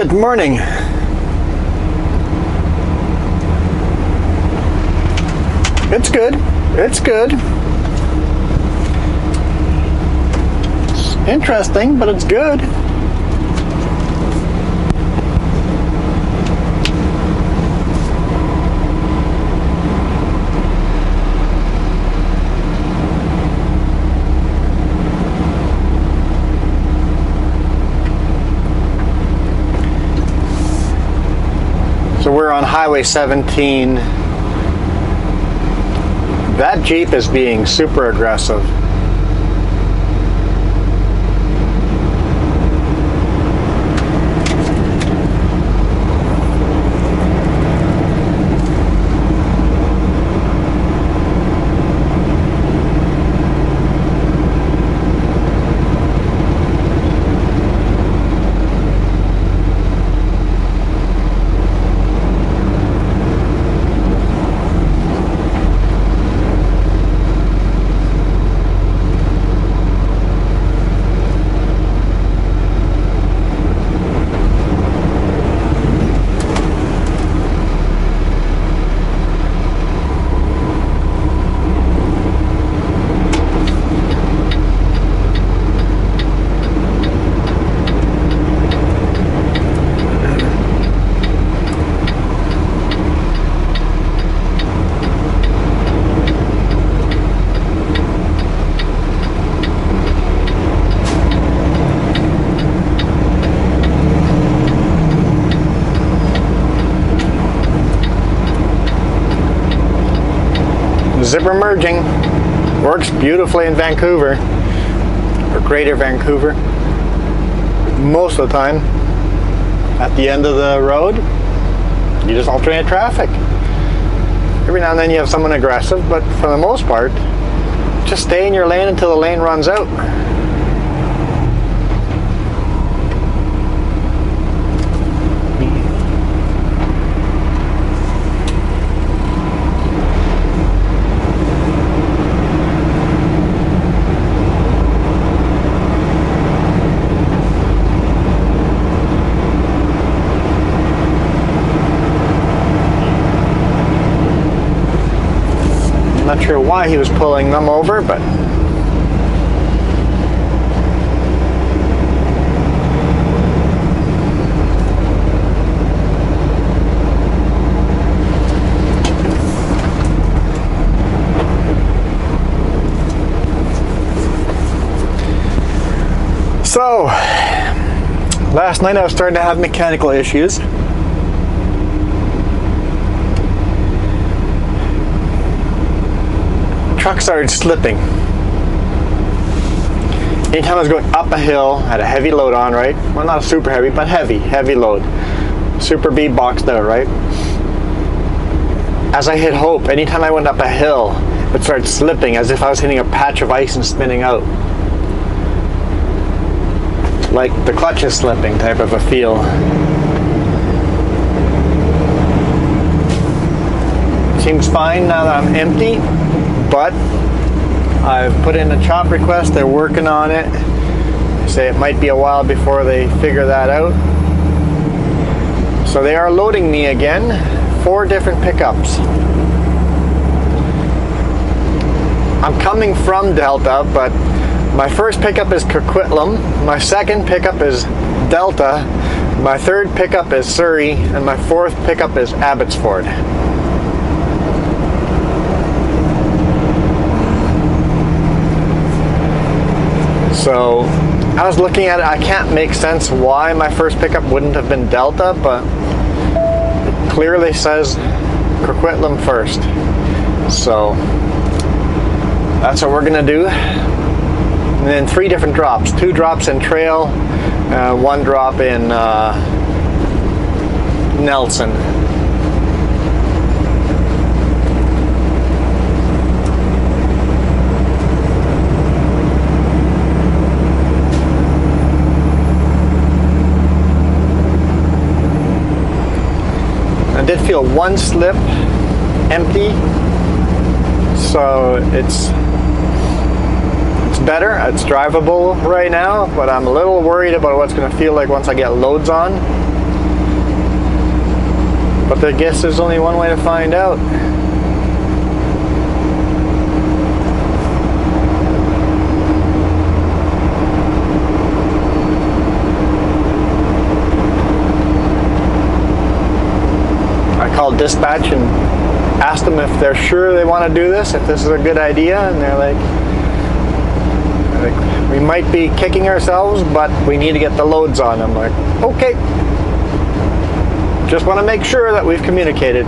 Good morning. It's good. It's good. It's interesting, but it's good. So we're on Highway 17. That Jeep is being super aggressive. Zipper merging works beautifully in Vancouver or Greater Vancouver most of the time. At the end of the road, you just alternate traffic. Every now and then you have someone aggressive, but for the most part, just stay in your lane until the lane runs out. Not sure why he was pulling them over, but so last night I was starting to have mechanical issues. Truck started slipping. Anytime I was going up a hill, had a heavy load on, right? Well, not super heavy, but heavy load. Super B boxed out, right? As I hit hope, anytime I went up a hill, it started slipping as if I was hitting a patch of ice and spinning out. Like the clutch is slipping type of a feel. Seems fine now that I'm empty. But I've put in a chop request. They're working on it. They say it might be a while before they figure that out. So they are loading me again. 4 different pickups. I'm coming from Delta, but my first pickup is Coquitlam. My second pickup is Delta. My third pickup is Surrey. And my fourth pickup is Abbotsford. So I was looking at it. I can't make sense why my first pickup wouldn't have been Delta, but it clearly says Coquitlam first. So that's what we're gonna do. And then 3 different drops. 2 drops in Trail, 1 drop in Nelson. I did feel 1 slip empty, so it's better. It's drivable right now, but I'm a little worried about what it's going to feel like once I get loads on. But I guess there's only one way to find out. I called dispatch and asked them if they're sure they want to do this, if this is a good idea, and they're like, we might be kicking ourselves, but we need to get the loads on. I'm like, okay. Just want to make sure that we've communicated.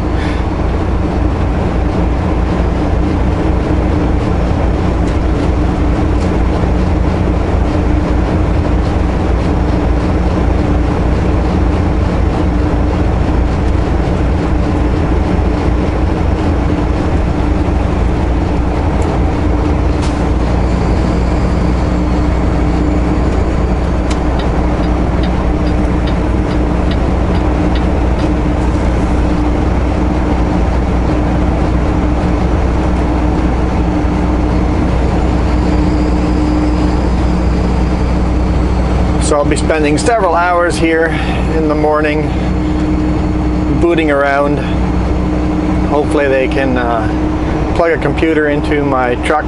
So I'll be spending several hours here in the morning booting around. Hopefully they can plug a computer into my truck.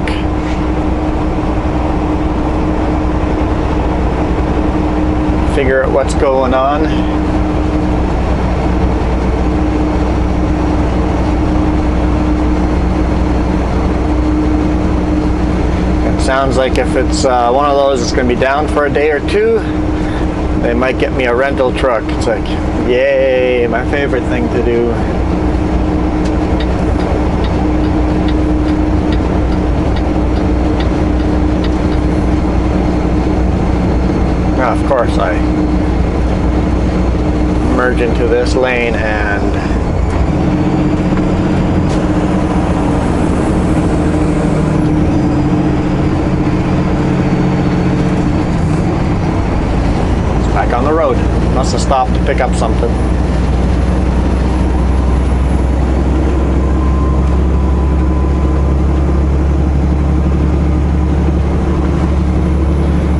Figure out what's going on. Sounds like if it's one of those that's going to be down for a day or two, they might get me a rental truck. It's like, yay, my favorite thing to do. Now, of course, I merge into this lane and on the road. Must have stopped to pick up something.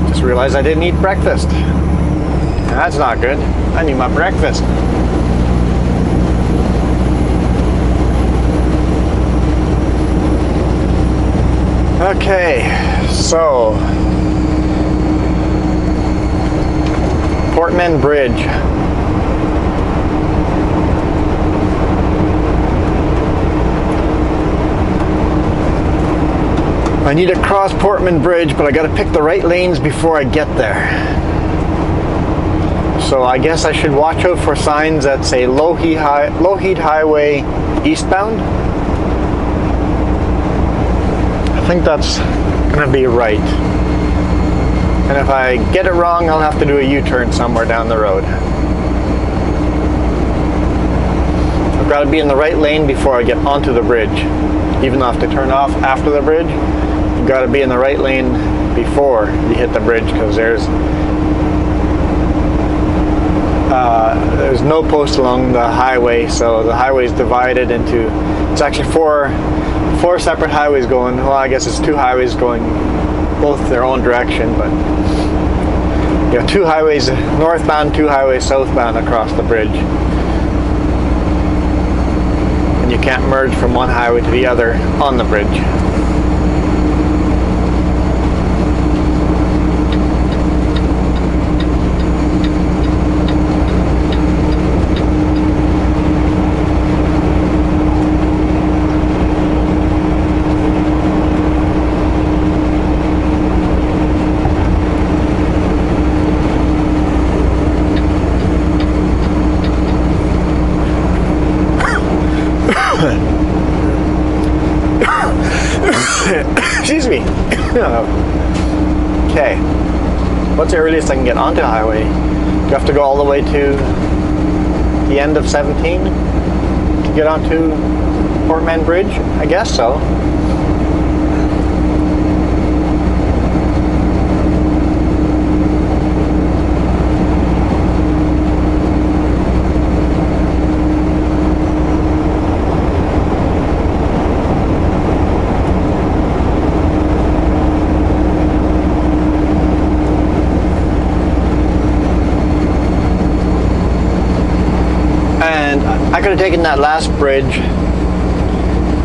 Just realized I didn't eat breakfast. That's not good. I need my breakfast. Okay, so Portman Bridge. I need to cross Portman Bridge, but I got to pick the right lanes before I get there. So I guess I should watch out for signs that say Lougheed Highway eastbound. I think that's going to be right. And if I get it wrong, I'll have to do a U-turn somewhere down the road. I've got to be in the right lane before I get onto the bridge. Even though I have to turn off after the bridge, you've got to be in the right lane before you hit the bridge, because there's no post along the highway, so the highway is divided into, it's actually four separate highways going, well, I guess it's two highways going both their own direction, but you have two highways northbound, two highways southbound across the bridge. And you can't merge from one highway to the other on the bridge. Excuse me. Okay. What's the earliest I can get onto the highway? Do you have to go all the way to the end of 17 to get onto Portman Bridge? I guess so. I could have taken that last bridge.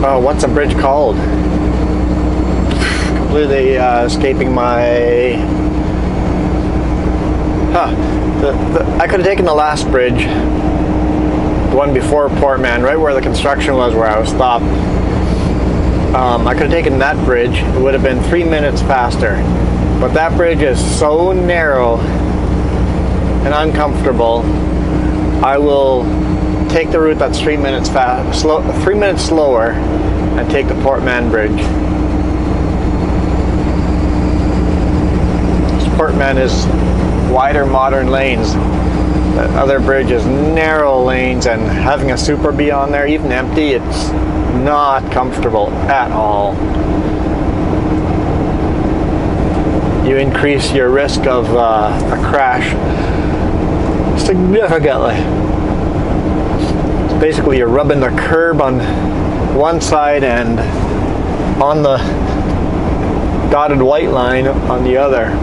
Oh, what's a bridge called? Completely escaping my... I could have taken the last bridge, the one before Portman, right where the construction was, where I was stopped. I could have taken that bridge. It would have been 3 minutes faster. But that bridge is so narrow and uncomfortable. I will take the route that's 3 minutes 3 minutes slower, and take the Portman Bridge. This Portman is wider, modern lanes. The other bridge is narrow lanes, and having a Super Bee on there, even empty, it's not comfortable at all. You increase your risk of a crash significantly. Basically, you're rubbing the curb on one side and on the dotted white line on the other.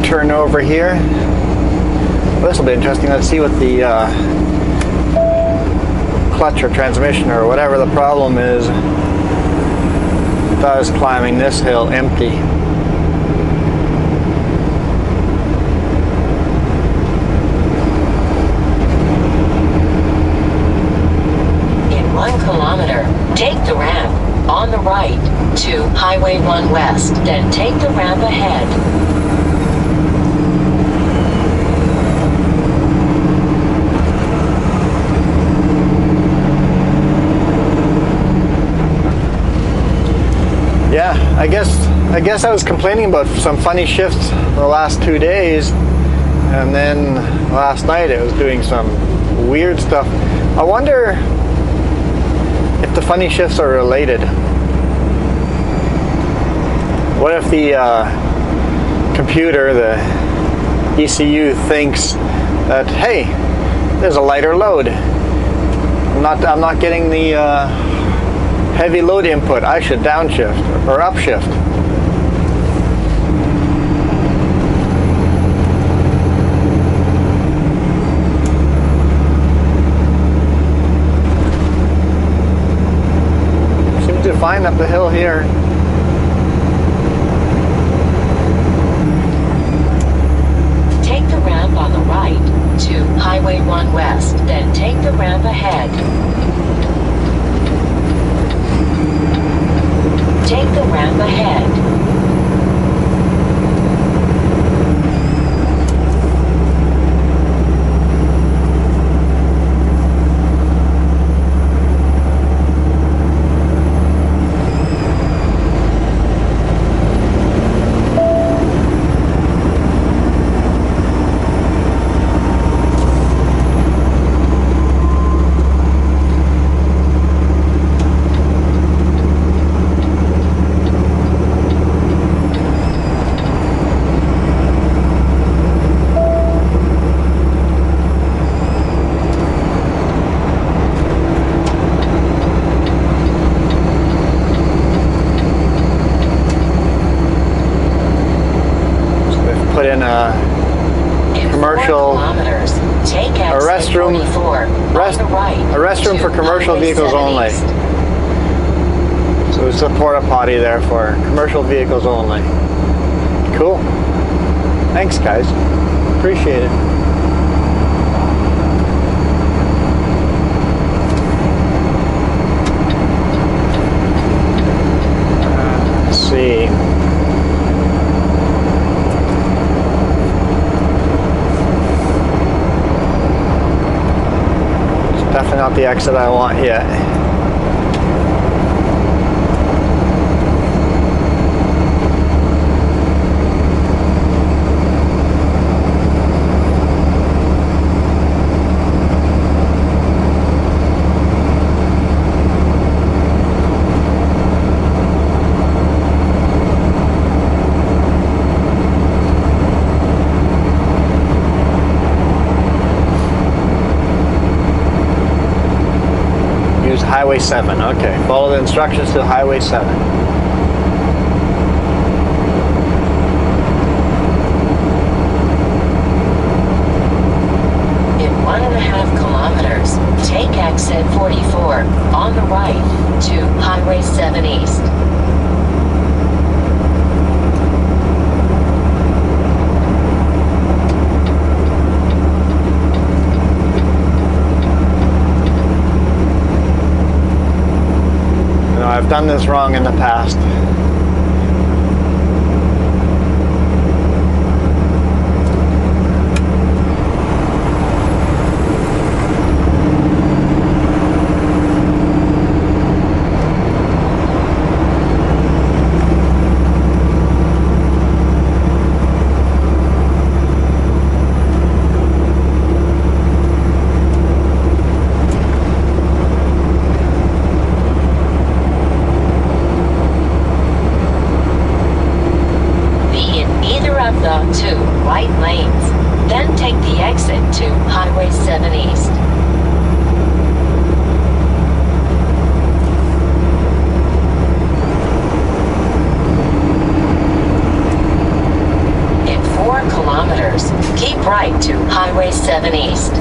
Turn over here. Well, this will be interesting. Let's see what the clutch or transmission or whatever the problem is does climbing this hill empty. In 1 kilometer, take the ramp on the right to Highway 1 West, then take the ramp ahead. Yeah, I guess I was complaining about some funny shifts the last 2 days, and then last night it was doing some weird stuff. I wonder if the funny shifts are related. What if the computer, the ECU, thinks that, hey, there's a lighter load. I'm not getting the heavy load input. I should downshift or upshift. Seems to fine up the hill here. Take the ramp on the right to Highway 1 West, then take the ramp ahead. Take the ramp ahead. on the right. A restroom to for commercial Highway vehicles 7 only. East. So it's a porta potty there for commercial vehicles only. Cool. Thanks, guys. Appreciate it. Let's see. It's definitely not the exit I want yet. Highway 7, okay. Follow the instructions to Highway 7. In 1.5 kilometers, take exit 44 on the right to Highway 7 East. I've done this wrong in the past. The two right lanes, then take the exit to Highway 7 East. In 4 kilometers, keep right to Highway 7 East.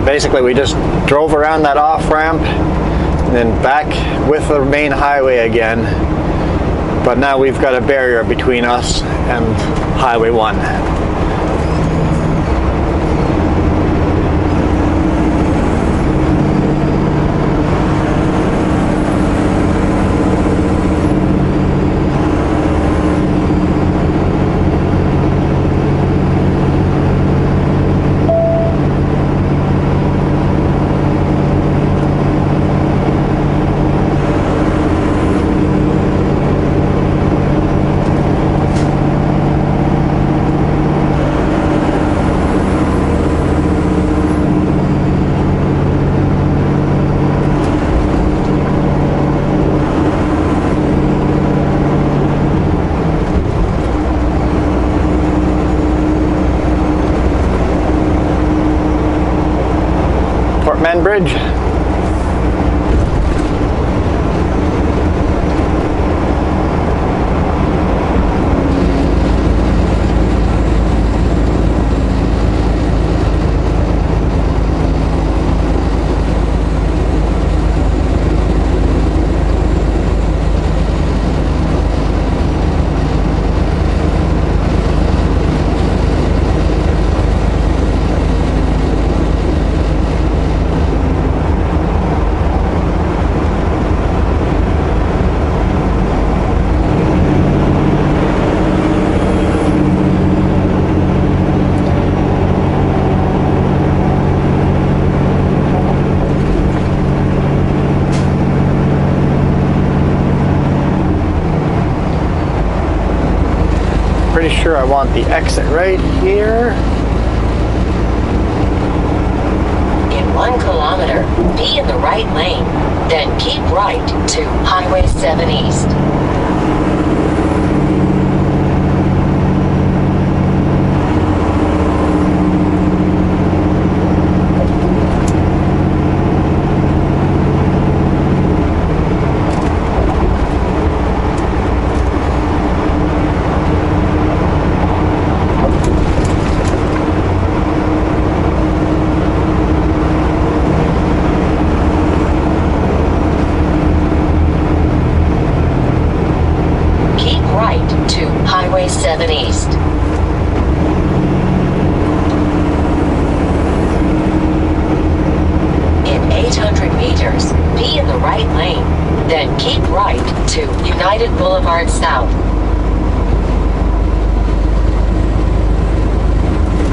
Basically, we just drove around that off ramp and then back with the main highway again. But now we've got a barrier between us and Highway 1. Bridge. Pretty sure I want the exit right here. In 1 kilometer, be in the right lane, then keep right to Highway 7 East. In 800 meters, be in the right lane. Then keep right to United Boulevard South.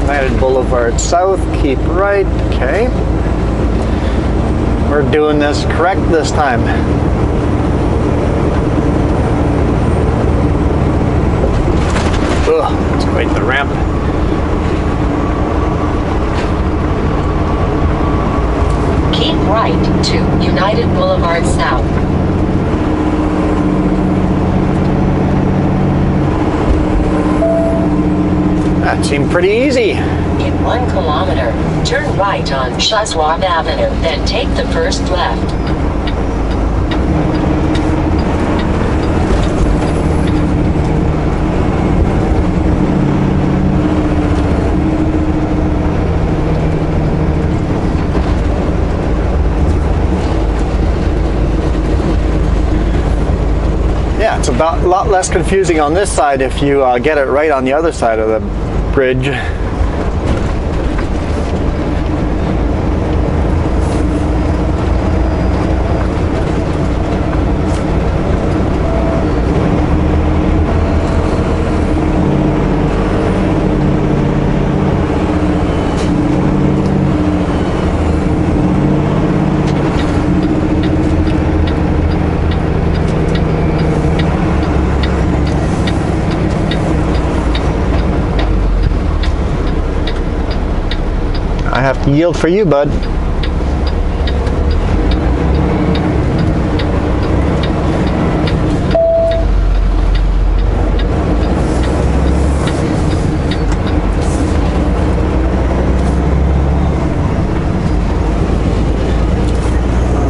United Boulevard South, keep right. Okay. We're doing this correct this time. Ugh, it's quite the ramp. Keep right to United Boulevard South. That seemed pretty easy. In 1 kilometer, turn right on Shaswab Avenue, then take the first left. Yeah, it's about a lot less confusing on this side if you get it right on the other side of the bridge. I have to yield for you, bud.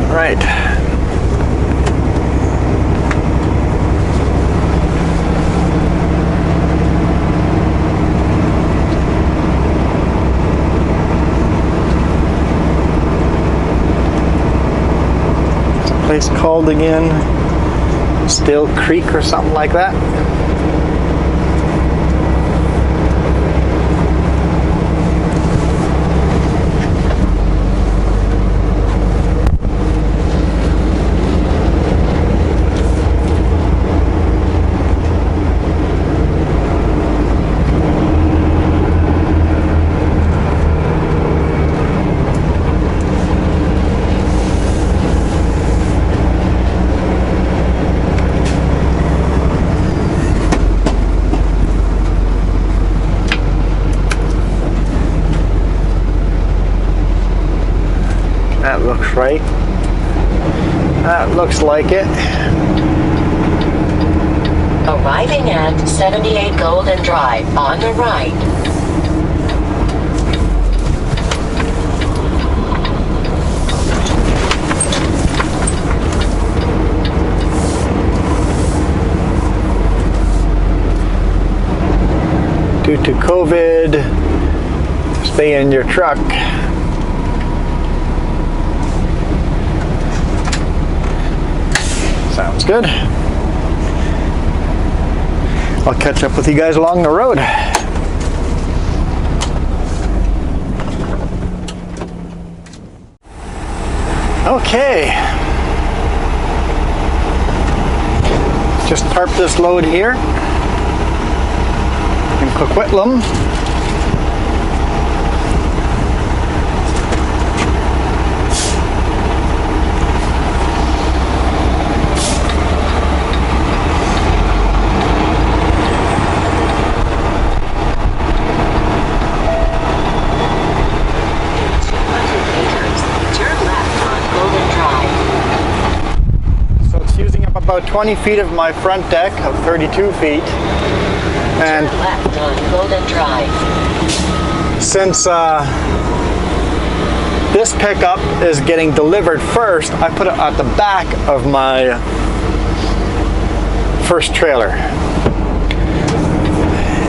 All right. Place called again? Still Creek or something like that. That looks right. That looks like it. Arriving at 78 Golden Drive on the right. Due to COVID, stay in your truck. Sounds good. I'll catch up with you guys along the road. Okay. Just tarp this load here in Coquitlam. About 20 feet of my front deck of 32 feet, and turn left on Golden Drive. Since this pickup is getting delivered first, I put it at the back of my first trailer,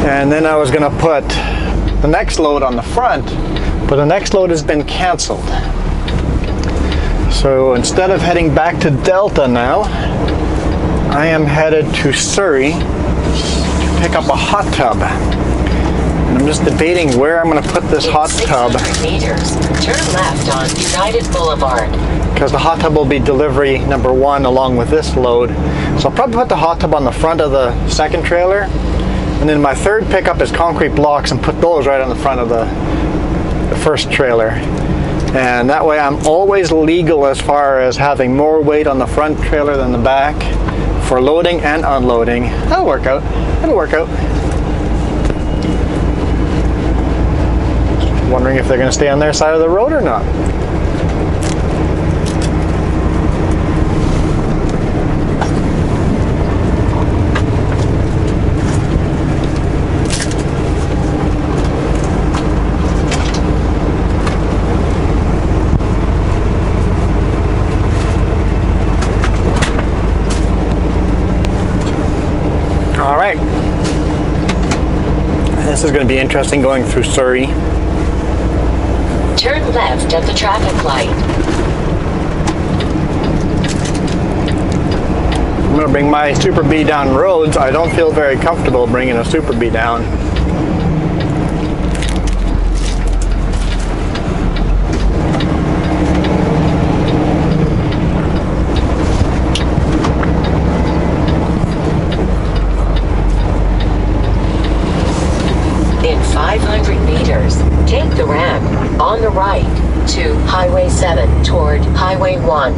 and then I was going to put the next load on the front, but the next load has been canceled. So instead of heading back to Delta now, I am headed to Surrey to pick up a hot tub. And I'm just debating where I'm going to put this hot tub. 600 meters, turn left on United Boulevard. Because the hot tub will be delivery number 1 along with this load. So I'll probably put the hot tub on the front of the second trailer. And then my third pickup is concrete blocks and put those right on the front of the first trailer. And that way I'm always legal as far as having more weight on the front trailer than the back for loading and unloading. That'll work out. It'll work out. Wondering if they're going to stay on their side of the road or not. All right. This is going to be interesting going through Surrey. Turn left at the traffic light. I'm going to bring my Super B down roads. I don't feel very comfortable bringing a Super B down. In 500 meters, take the ramp on the right to Highway 7 toward Highway 1.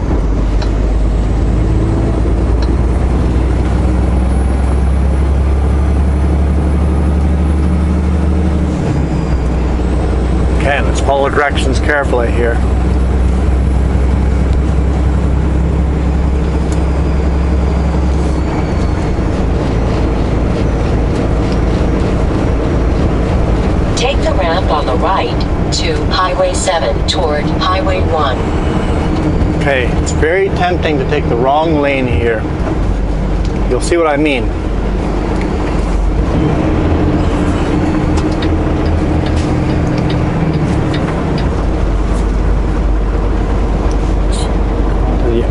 Okay, let's follow directions carefully here. Take the ramp on the right to Highway 7 toward Highway 1. Okay, it's very tempting to take the wrong lane here. You'll see what I mean.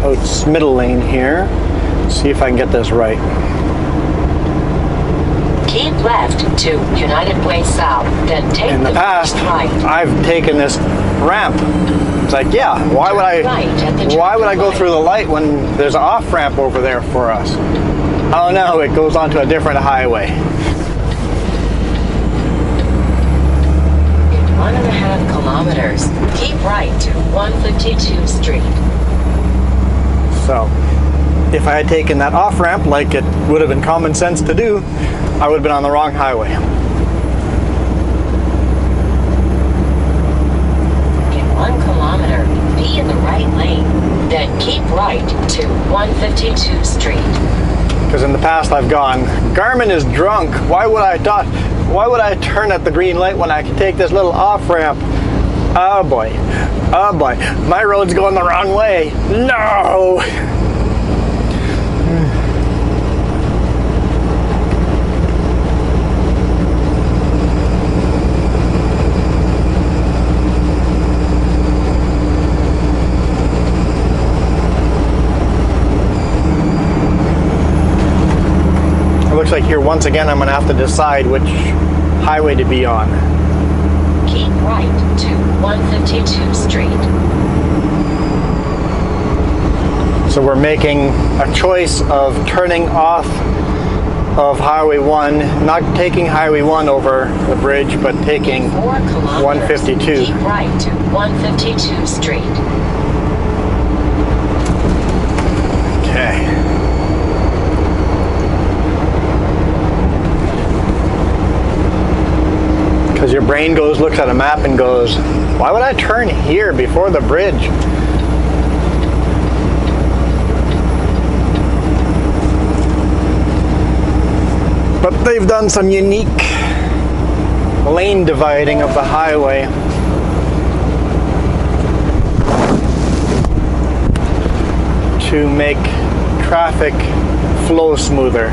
The middle lane here. See if I can get this right. Keep left to United Way South, then take In the past, right. I've taken this ramp. It's like, yeah, why would I go through the light when there's an off ramp over there for us? Oh no, it goes onto a different highway. In 1.5 kilometers, keep right to 152 Street. So, if I had taken that off ramp like it would have been common sense to do, I would have been on the wrong highway. In 1 kilometer, be in the right lane, then keep right to 152 Street. Because in the past I've gone, Garmin is drunk. Why would I turn at the green light when I can take this little off ramp? Oh boy, my road's going the wrong way. No! It looks like here once again I'm going to have to decide which highway to be on. Keep right to 152 Street. So we're making a choice of turning off of Highway 1, not taking Highway 1 over the bridge, but taking 4 kilometers, 152. keep right to 152 Street. Okay. Because your brain looks at a map and goes, why would I turn here before the bridge? But they've done some unique lane dividing of the highway. To make traffic flow smoother.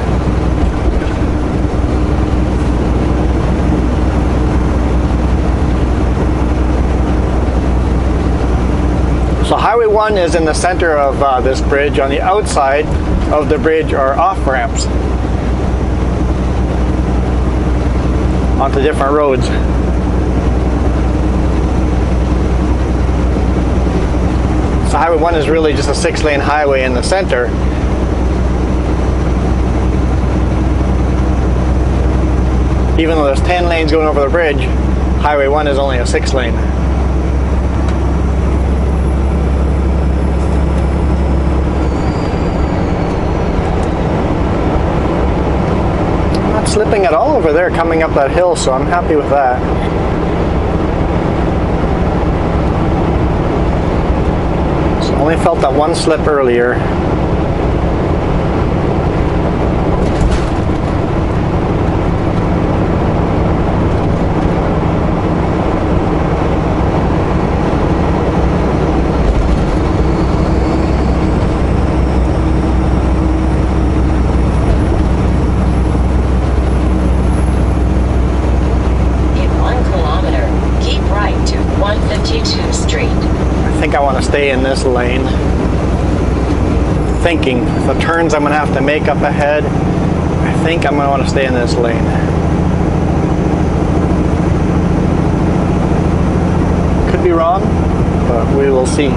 So Highway 1 is in the center of this bridge. On the outside of the bridge are off-ramps. onto different roads. So Highway 1 is really just a 6-lane highway in the center. Even though there's 10 lanes going over the bridge, Highway 1 is only a 6-lane. Not slipping at all over there coming up that hill, so I'm happy with that. So only felt that one slip earlier. Stay in this lane. Thinking the turns I'm going to have to make up ahead, I think I'm going to want to stay in this lane. Could be wrong, but we will see.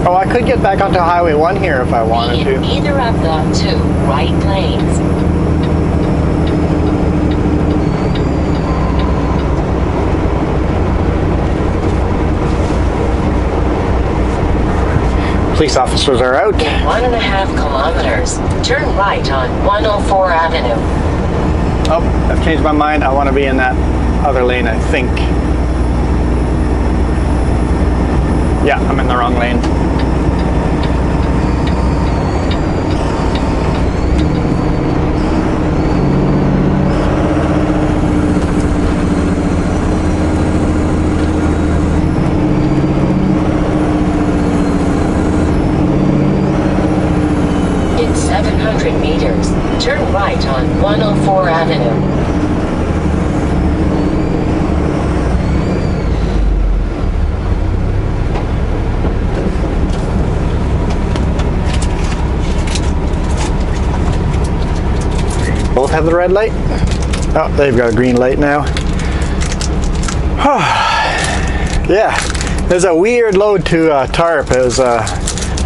Oh, I could get back onto Highway 1 here if I wanted to. In either of the 2 right lanes. Police officers are out. In 1.5 kilometers, turn right on 104 Avenue. Oh, I've changed my mind. I want to be in that other lane, I think. Yeah, I'm in the wrong lane. In 700 meters, turn right on 104 Avenue. Both have the red light? Oh, they've got a green light now. Yeah, there's a weird load to tarp. It was a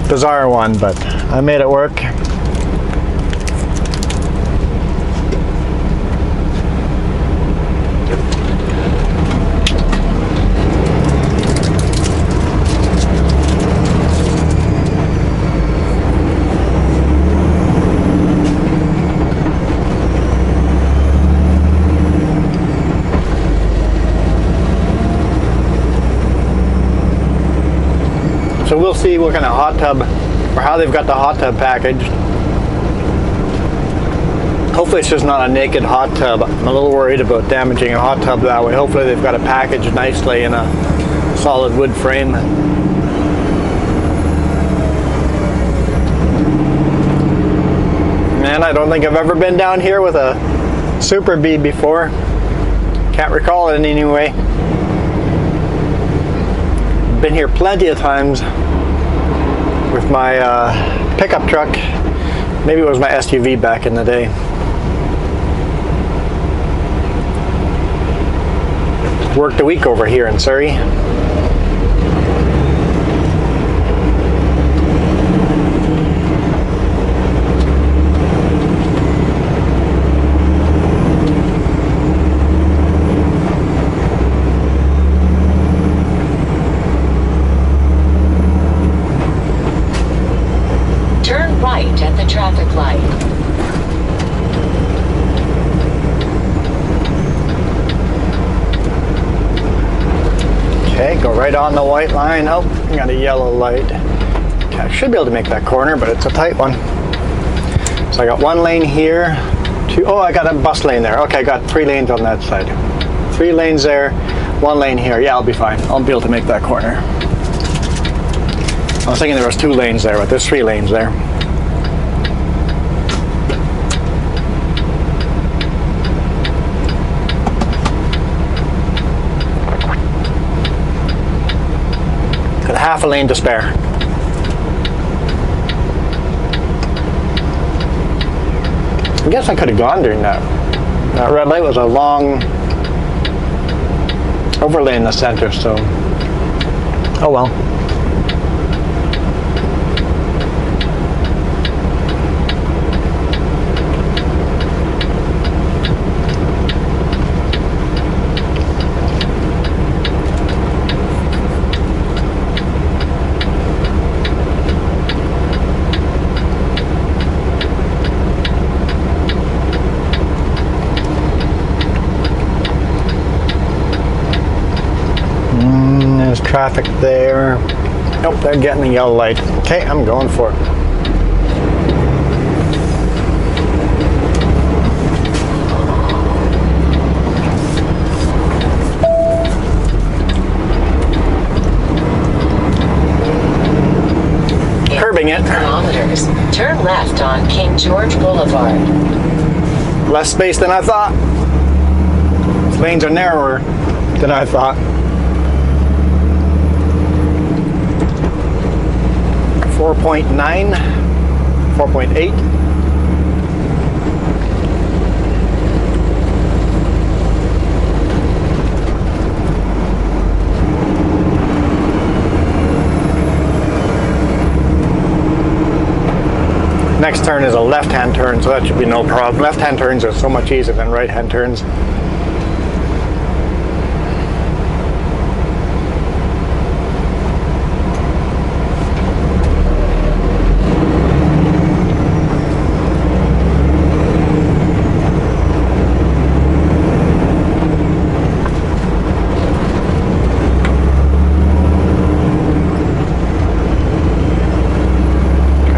bizarre one, but I made it work. So we'll see what kind of hot tub, or how they've got the hot tub packaged. Hopefully it's just not a naked hot tub. I'm a little worried about damaging a hot tub that way. Hopefully they've got it packaged nicely in a solid wood frame. Man, I don't think I've ever been down here with a Super Bee before. Can't recall it in any way. Been here plenty of times with my pickup truck. Maybe it was my SUV back in the day. Worked a week over here in Surrey. At the traffic light. Okay, go right on the white line. Oh, I got a yellow light. Okay, I should be able to make that corner, but it's a tight one. So I got one lane here. Oh, I got a bus lane there. Okay, I got 3 lanes on that side. 3 lanes there, 1 lane here. Yeah, I'll be fine. I'll be able to make that corner. I was thinking there was 2 lanes there, but there's 3 lanes there. Got half a lane to spare. I guess I could have gone during that. That red light was a long overlay in the center, so oh well. There's traffic there. Nope, they're getting the yellow light. Okay, I'm going for it. Curbing it. Kilometers. Turn left on King George Boulevard. Less space than I thought. These lanes are narrower than I thought. 4.9, 4.8. Next turn is a left-hand turn, so that should be no problem. Left-hand turns are so much easier than right-hand turns.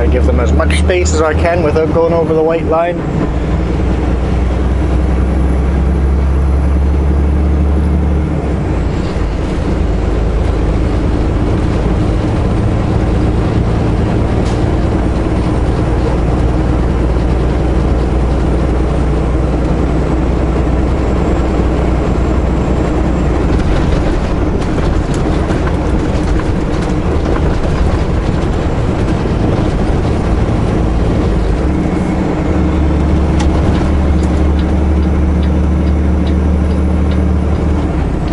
Give them as much space as I can without going over the white line.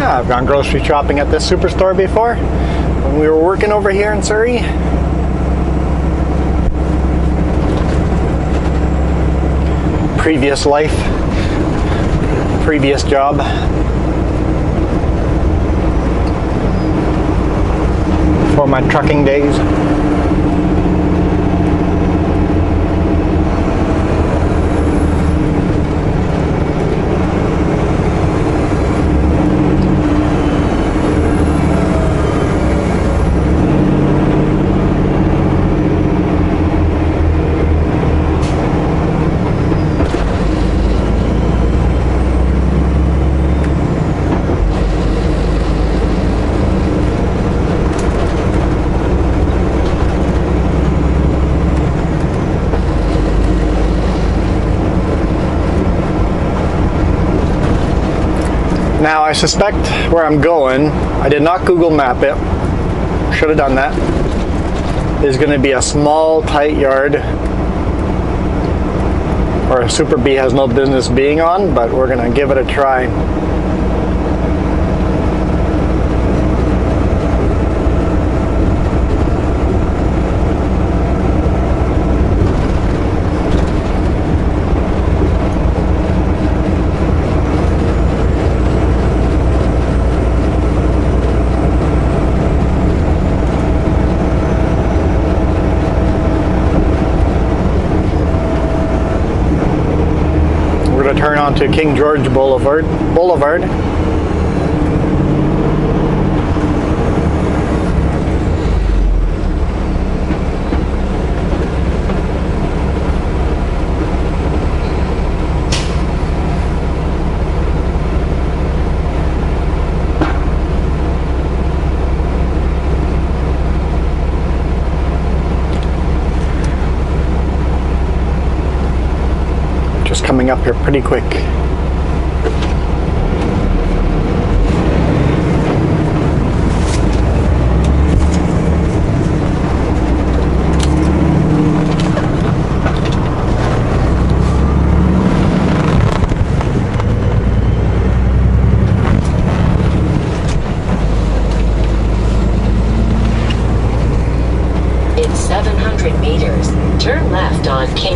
I've gone grocery shopping at this superstore before when we were working over here in Surrey. Previous life, previous job. For my trucking days. Now I suspect where I'm going, I did not Google map it, should have done that, is going to be a small tight yard where a Super B has no business being on, but we're going to give it a try. Turn onto King George Boulevard. Just coming up here pretty quick.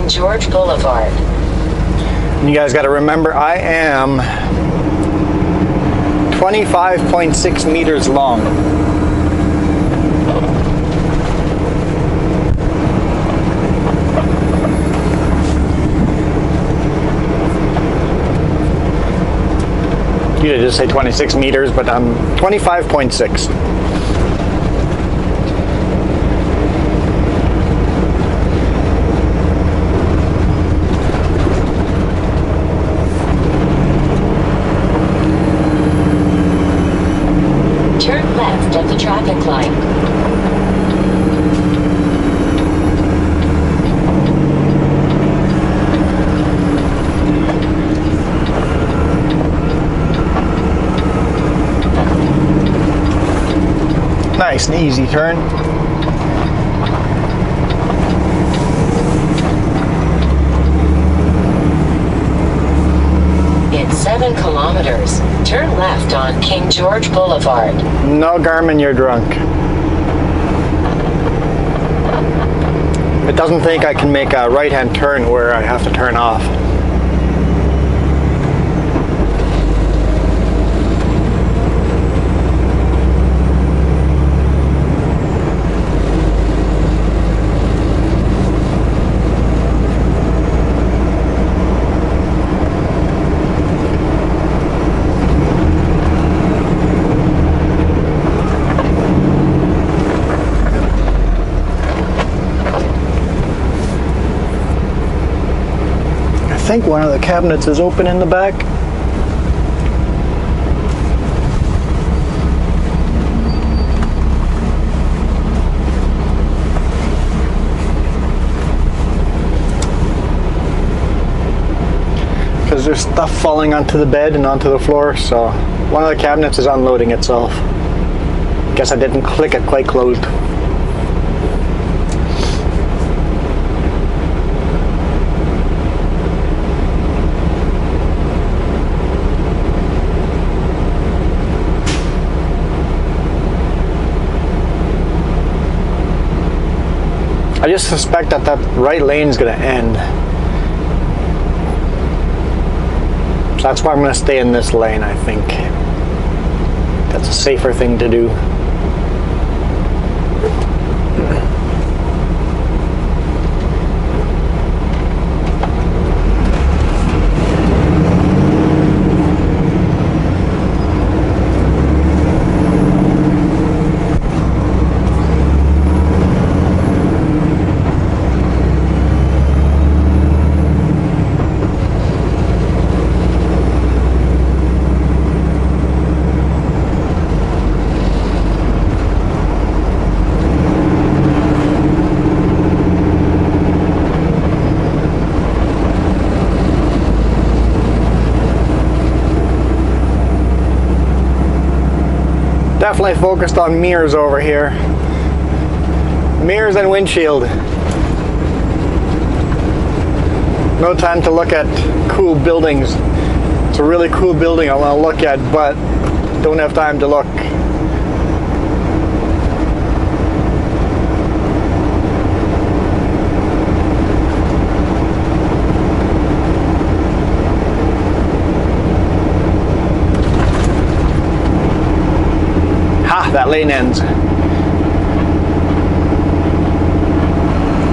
King George Boulevard. And you guys got to remember, I am 25.6 meters long. You could just say 26 meters, but I'm 25.6. Turn left at the traffic light. Nice and easy turn. In 7 kilometers, turn left on King George Boulevard. No, Garmin, you're drunk. It doesn't think I can make a right-hand turn where I have to turn off. I think one of the cabinets is open in the back. Because there's stuff falling onto the bed and onto the floor, so one of the cabinets is unloading itself. Guess I didn't click it quite closed. I just suspect that that right lane is going to end. So that's why I'm going to stay in this lane, I think. That's a safer thing to do. Definitely focused on mirrors over here. Mirrors and windshield. No time to look at cool buildings. It's a really cool building I want to look at, but don't have time to look. That lane ends.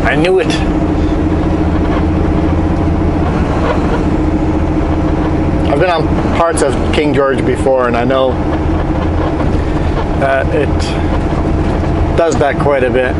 I knew it. I've been on parts of King George before, and I know that it does that quite a bit.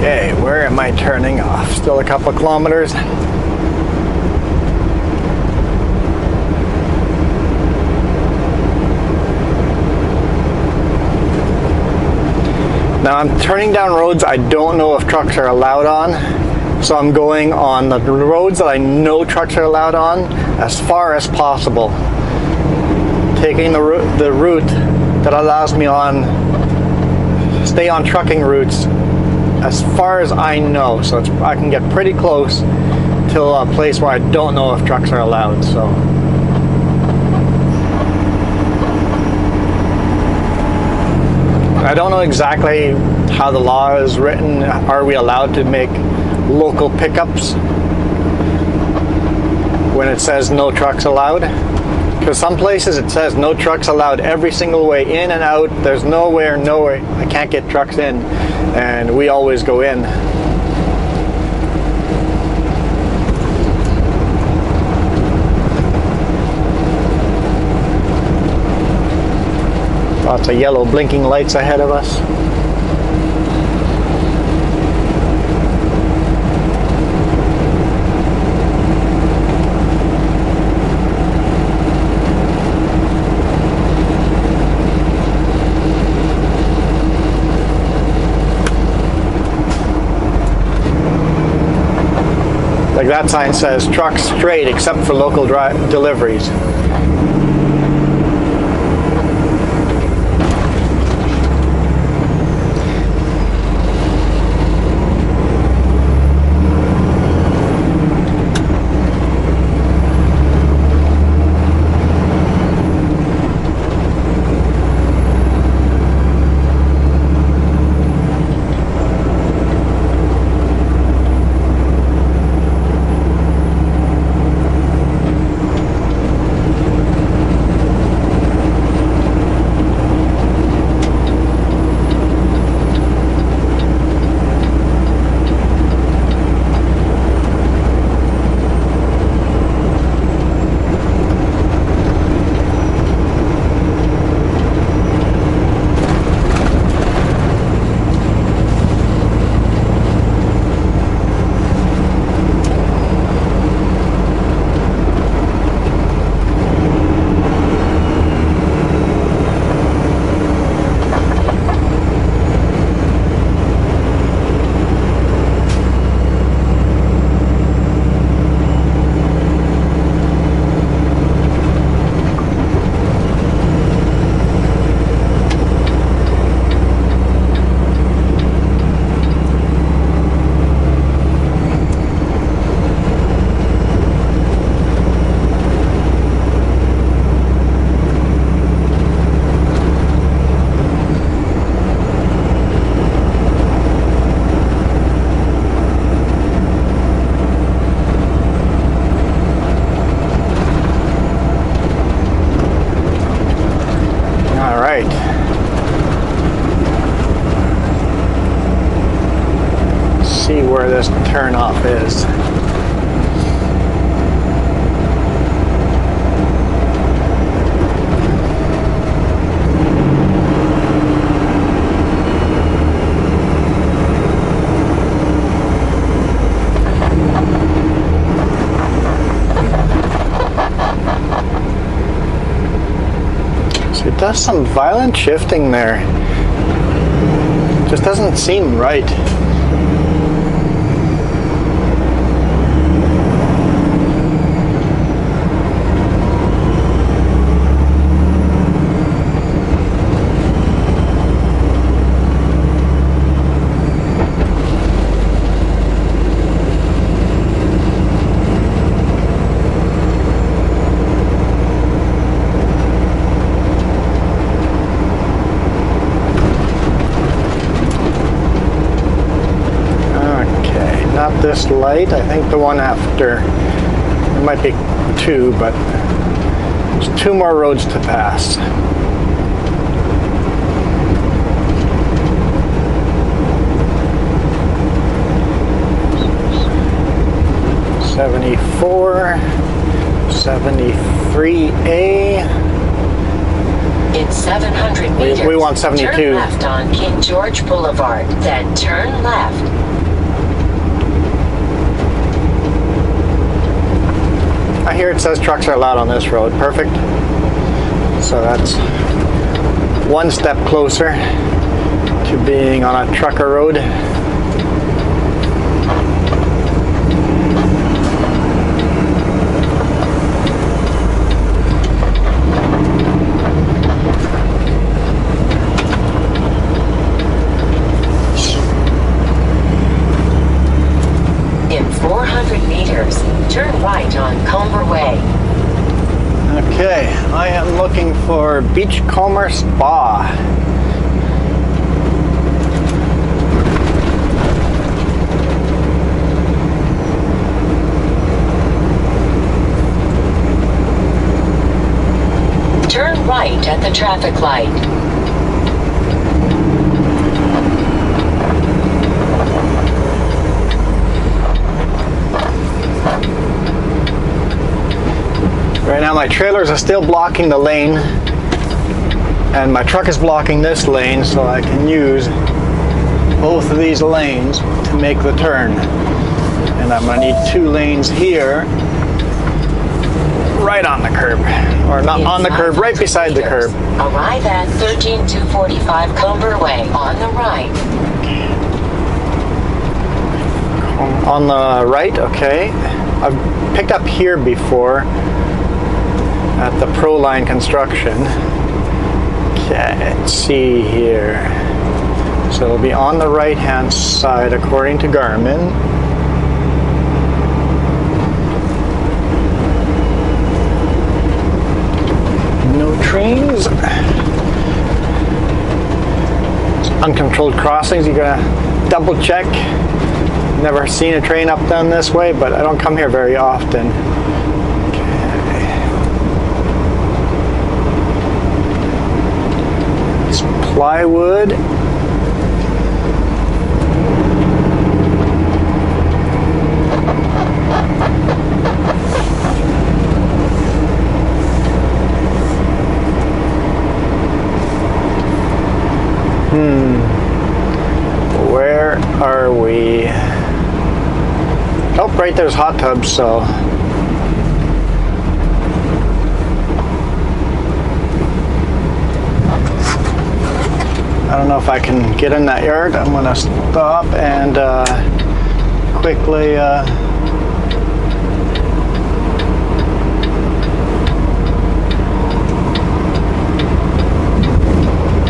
Okay, where am I turning off? Still a couple of kilometers. Now I'm turning down roads I don't know if trucks are allowed on, so I'm going on the roads that I know trucks are allowed on as far as possible. Taking the route that allows me stay on trucking routes as far as I know, so I can get pretty close to a place where I don't know if trucks are allowed. So I don't know exactly how the law is written. Are we allowed to make local pickups when it says no trucks allowed? Because some places it says no trucks allowed every single way in and out. There's nowhere I can't get trucks in, and we always go in. Lots of yellow blinking lights ahead of us. Like that sign says, trucks straight except for local deliveries. See where this turnoff is. So it does some violent shifting there. Just doesn't seem right. Not this light, I think the one after. It might be two, but there's two more roads to pass. '74, 73A. In 700 meters, we want 72. Turn left on King George Boulevard, then turn left. I hear it says trucks are allowed on this road. Perfect. So that's one step closer to being on a trucker road. In 400 meters, turn right on Comber Way. Okay, I am looking for Beachcomber Spa. Turn right at the traffic light. Right now my trailers are still blocking the lane and my truck is blocking this lane, so I can use both of these lanes to make the turn. And I'm going to need 2 lanes here, right on the curb. Or not on the curb, right beside the curb. Arrive at 13245 Comber Way on the right. On the right, okay. I've picked up here before at the Proline Construction. Okay, let's see here. So it'll be on the right hand side according to Garmin. No trains. Uncontrolled crossings, you gotta double check. Never seen a train up down this way, but I don't come here very often. Plywood. Where are we? Oh, right there's hot tubs, so I don't know if I can get in that yard. I'm going to stop and quickly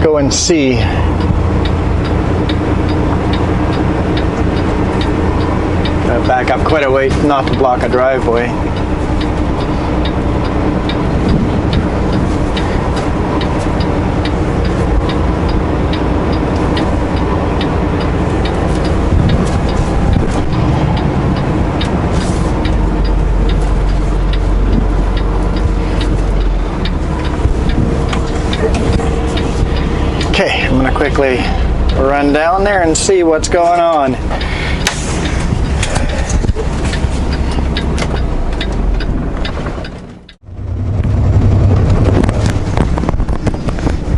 go and see. Gotta back up quite a way not to block a driveway. Okay, I'm gonna quickly run down there and see what's going on.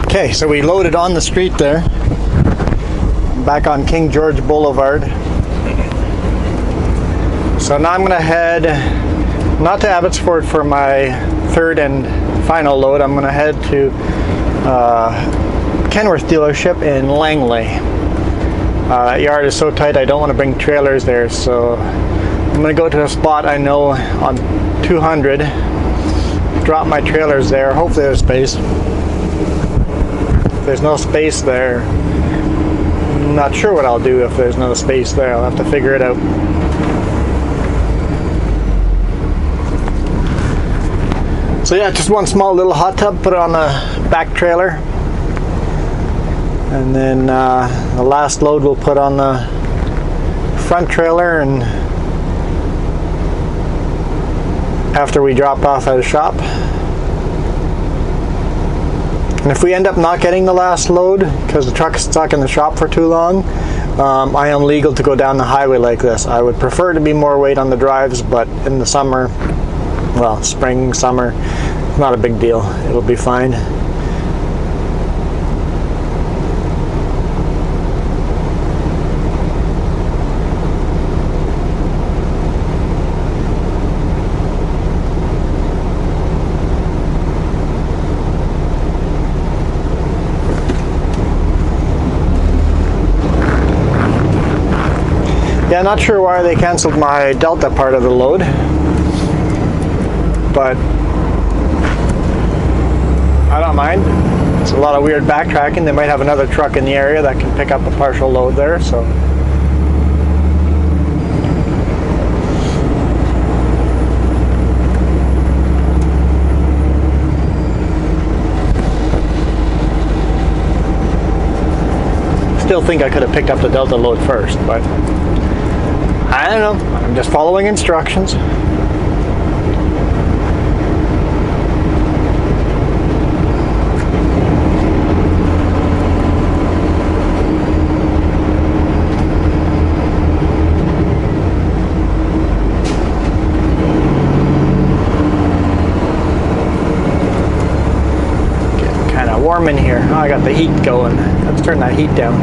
Okay, so we loaded on the street there. I'm back on King George Boulevard. So now I'm gonna head not to Abbotsford for my third and final load. I'm gonna head to Kenworth dealership in Langley. That yard is so tight I don't want to bring trailers there, so I'm going to go to a spot I know on 200, drop my trailers there, hopefully there's space. If there's no space there, I'm not sure what I'll do if there's no space there. I'll have to figure it out. So yeah, just one small little hot tub, put it on the back trailer. And then the last load we'll put on the front trailer, and after we drop off at a shop. And if we end up not getting the last load because the truck is stuck in the shop for too long, I am legal to go down the highway like this. I would prefer to be more weight on the drives, but in the summer, well, spring, summer, it's not a big deal. It'll be fine. Yeah, not sure why they canceled my Delta part of the load, but I don't mind. It's a lot of weird backtracking. They might have another truck in the area that can pick up a partial load there, so. Still think I could have picked up the Delta load first, but I don't know. I'm just following instructions. Warm in here. Oh, I got the heat going. Let's turn that heat down.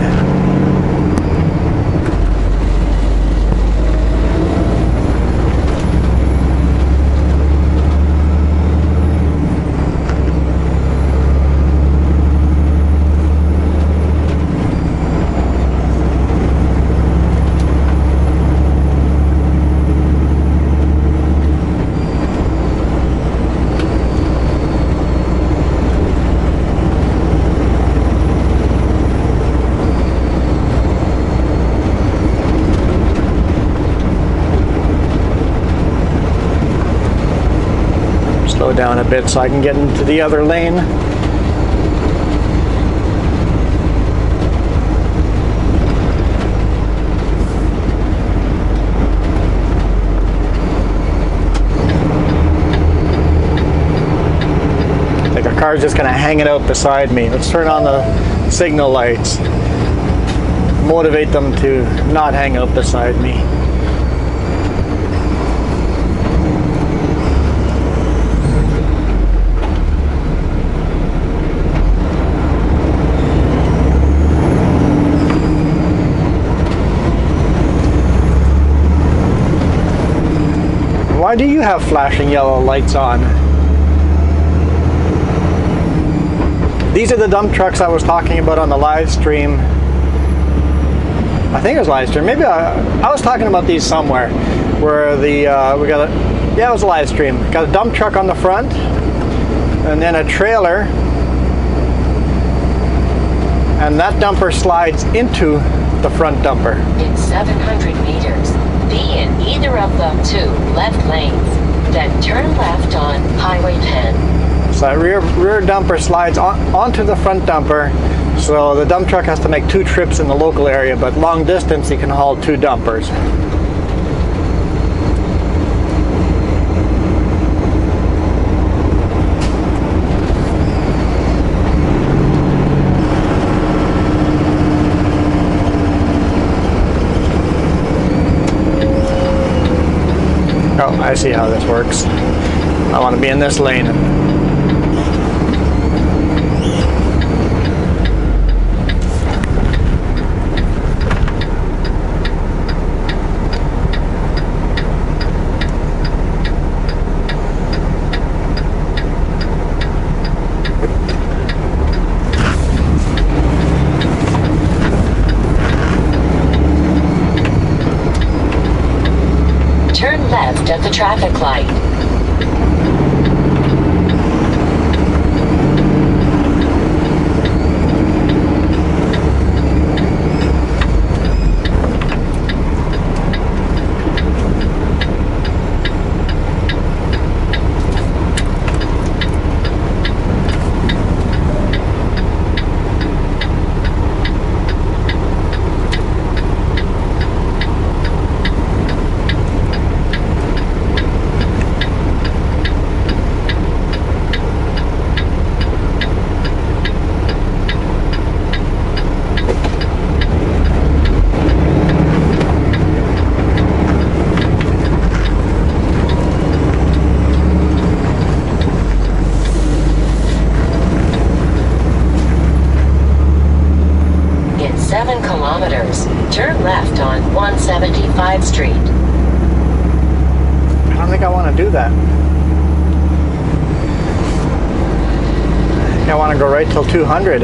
Slow down a bit so I can get into the other lane. Like a car's just gonna hang it out beside me. Let's turn on the signal lights. Motivate them to not hang out beside me. Why do you have flashing yellow lights on? These are the dump trucks I was talking about on the live stream. I think it was live stream. Maybe I was talking about these somewhere. Where the it was a live stream. Got a dump truck on the front, and then a trailer, and that dumper slides into the front dumper. In 700 meters. Be in either of the two left lanes, then turn left on Highway 10. So that rear dumper slides onto the front dumper, so the dump truck has to make 2 trips in the local area, but long distance he can haul 2 dumpers. Oh, I see how this works. I want to be in this lane. Turn left at the traffic light. In 7 kilometers, turn left on 175 Street. I don't think I want to do that. I think I want to go right till 200.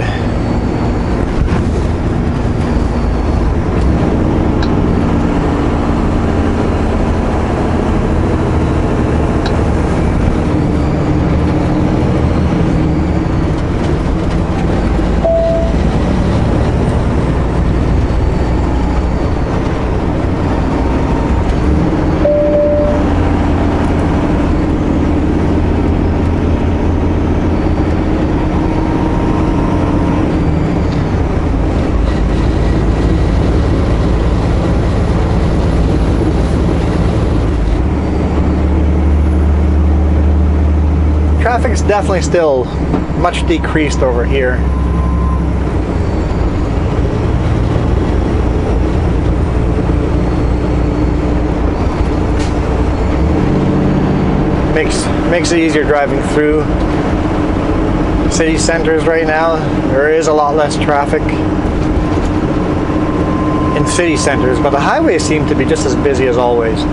Traffic's definitely still much decreased over here. Makes it easier driving through city centers right now. There is a lot less traffic in city centers, but the highways seem to be just as busy as always.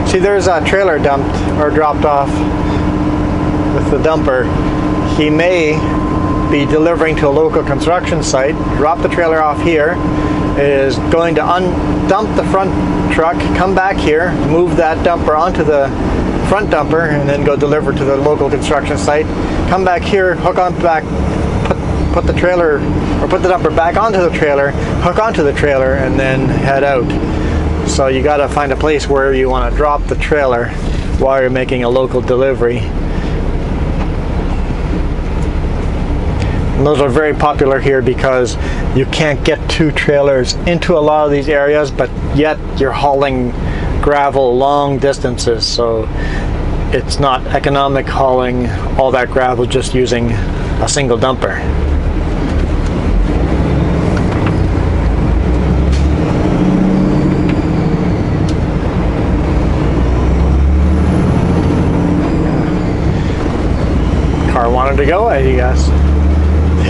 See, there's a trailer dumped or dropped off with the dumper. He may be delivering to a local construction site, drop the trailer off here, is going to dump the front truck, come back here, move that dumper onto the front dumper, and then go deliver to the local construction site, come back here, hook on back, put the trailer, or put the dumper back onto the trailer, hook onto the trailer, and then head out. So you got to find a place where you want to drop the trailer while you're making a local delivery. And those are very popular here because you can't get two trailers into a lot of these areas, but yet you're hauling gravel long distances, so it's not economic hauling all that gravel just using a single dumper. Car wanted to go, I guess.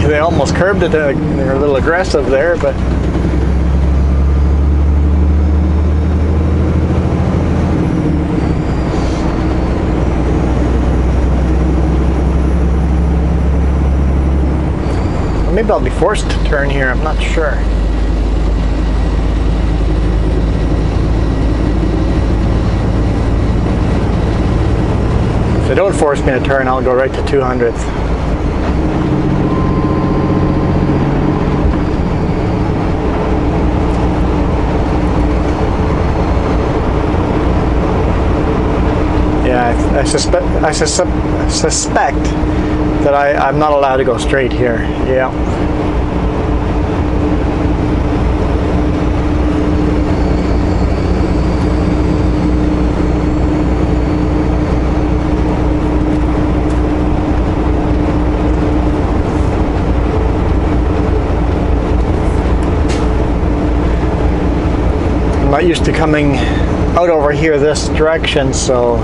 They almost curbed it. They're a little aggressive there, but maybe I'll be forced to turn here. I'm not sure. If they don't force me to turn, I'll go right to 200th. I suspect that I'm not allowed to go straight here. Yeah. I'm not used to coming out over here this direction, so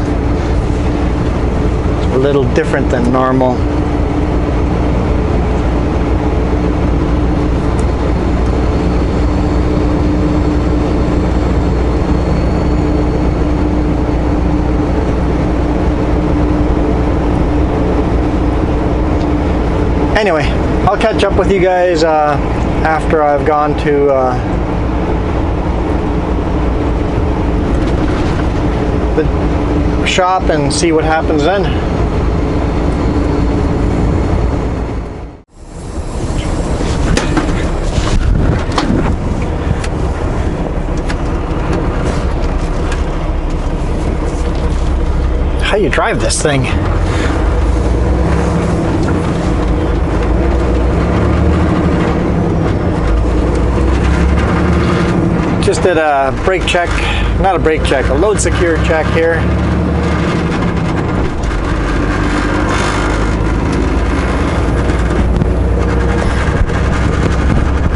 a little different than normal. Anyway, I'll catch up with you guys after I've gone to the shop and see what happens then. How you drive this thing? Just did a brake check, not a brake check, a load secure check here.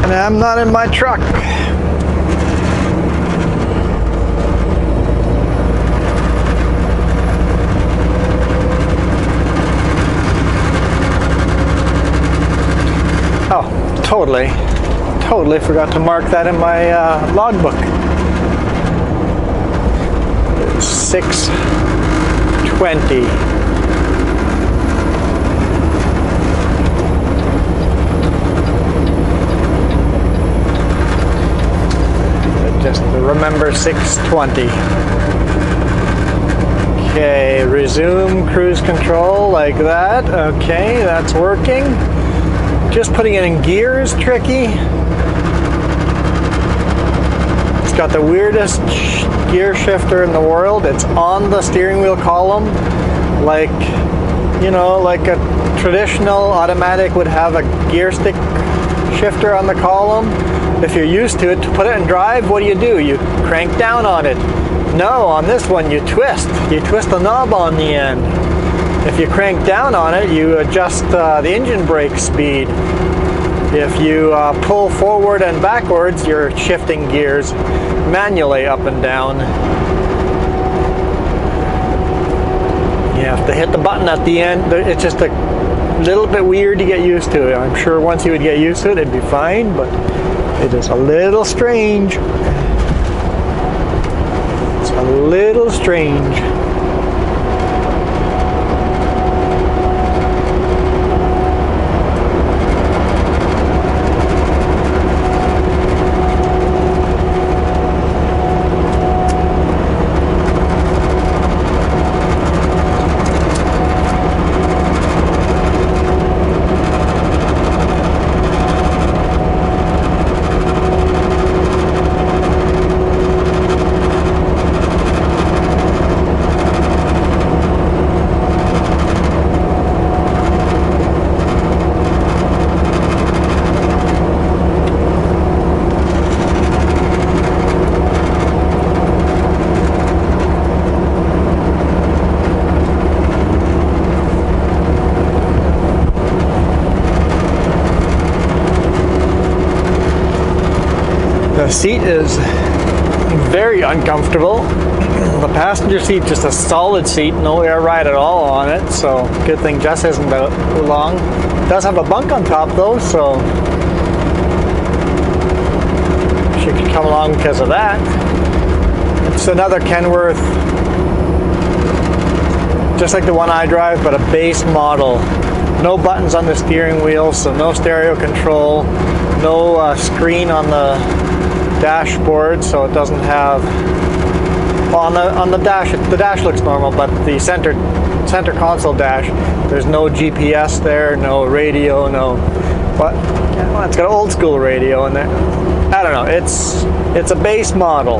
And I'm not in my truck. Oh, totally forgot to mark that in my logbook. It's 6:20. Just remember 6:20. Okay, resume cruise control like that. Okay, that's working. Just putting it in gear is tricky. It's got the weirdest gear shifter in the world. It's on the steering wheel column, like, you know, like a traditional automatic would have a gear stick shifter on the column. If you're used to it, to put it in drive, what do? You crank down on it. No, on this one you twist. You twist the knob on the end. If you crank down on it, you adjust the engine brake speed. If you pull forward and backwards, you're shifting gears manually up and down. You have to hit the button at the end. It's just a little bit weird to get used to. I'm sure once you would get used to it, it'd be fine, but it is a little strange. It's a little strange. The seat is very uncomfortable. The passenger seat, just a solid seat, no air ride at all on it, so good thing Jess isn't out long. It does have a bunk on top though, so she could come along because of that. It's another Kenworth, just like the one I drive, but a base model. No buttons on the steering wheel, so no stereo control, no screen on the dashboard, so it doesn't have, well, on the dash, the dash looks normal, but the center console dash, there's no GPS there, no radio, no, but well, it's got an old school radio in there. I don't know, it's a base model.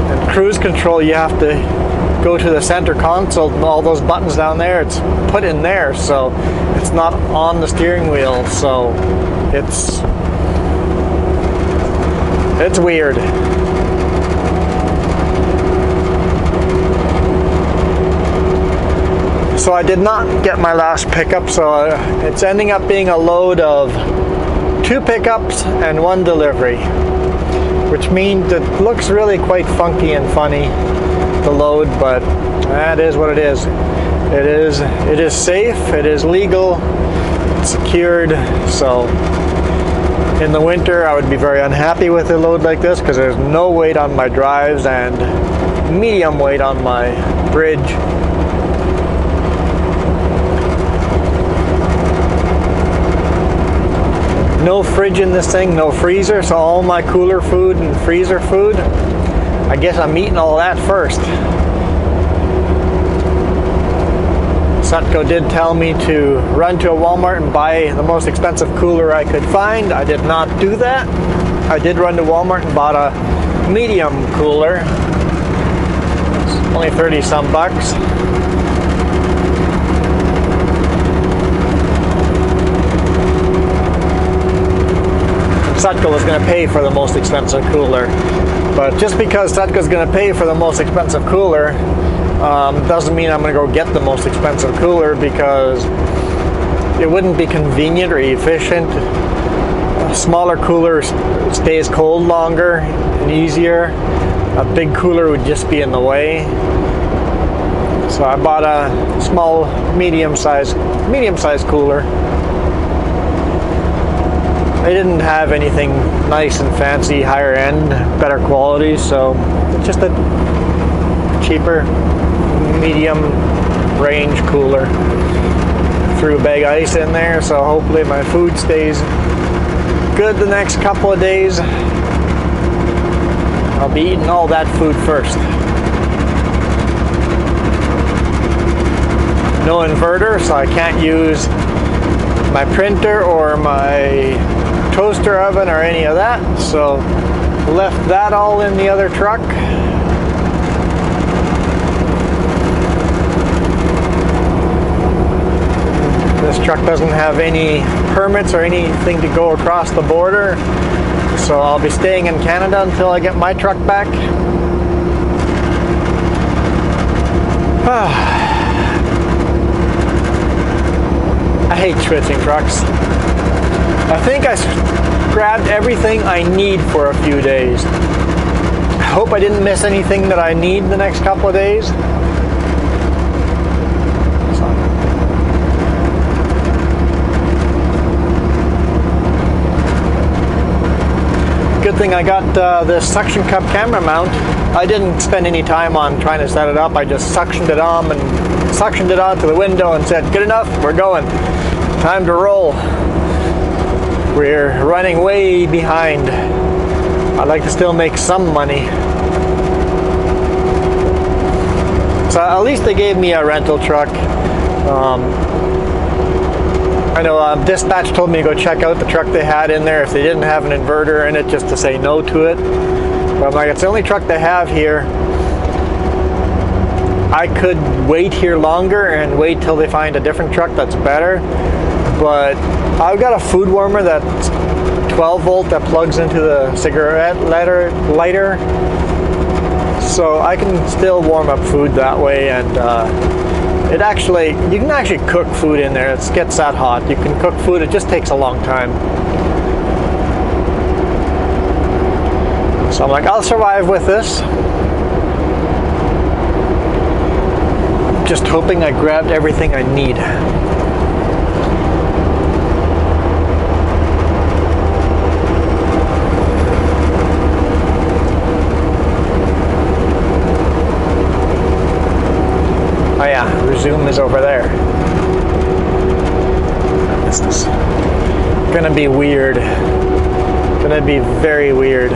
And cruise control, you have to go to the center console, and all those buttons down there, it's put in there, so it's not on the steering wheel, so it's weird. So I did not get my last pickup, so it's ending up being a load of 2 pickups and 1 delivery, which means it looks really quite funky and funny, the load, but that is what it is. It is safe, it is legal, it's secured, so in the winter, I would be very unhappy with a load like this because there's no weight on my drives and medium weight on my bridge. No fridge in this thing, no freezer, so all my cooler food and freezer food, I guess I'm eating all that first. Sutco did tell me to run to a Walmart and buy the most expensive cooler I could find. I did not do that. I did run to Walmart and bought a medium cooler. It's only 30 some bucks. Sutco was going to pay for the most expensive cooler. But just because Sutco's going to pay for the most expensive cooler, doesn't mean I'm going to go get the most expensive cooler, because it wouldn't be convenient or efficient. A smaller cooler stays cold longer and easier. A big cooler would just be in the way. So I bought a small, medium-sized cooler. They didn't have anything nice and fancy, higher end, better quality, so it's just a cheaper, medium range cooler. Threw a bag of ice in there, so hopefully my food stays good the next couple of days. I'll be eating all that food first. No inverter, so I can't use my printer or my toaster oven or any of that, so left that all in the other truck. This truck doesn't have any permits or anything to go across the border. So I'll be staying in Canada until I get my truck back. I hate switching trucks. I think I grabbed everything I need for a few days. I hope I didn't miss anything that I need the next couple of days. Good thing I got this suction cup camera mount. I didn't spend any time on trying to set it up. I just suctioned it on and suctioned it onto the window and said, good enough, we're going. Time to roll. We're running way behind. I'd like to still make some money. So at least they gave me a rental truck. I know dispatch told me to go check out the truck they had in there if they didn't have an inverter in it, just to say no to it. But I'm like, it's the only truck they have here. I could wait here longer and wait till they find a different truck that's better. But I've got a food warmer that's 12 volt that plugs into the cigarette lighter. So I can still warm up food that way, and you can actually cook food in there. It gets that hot. You can cook food, it just takes a long time. So I'm like, I'll survive with this. Just hoping I grabbed everything I need. Oh yeah, resume is over there. This is gonna be weird. Gonna be very weird.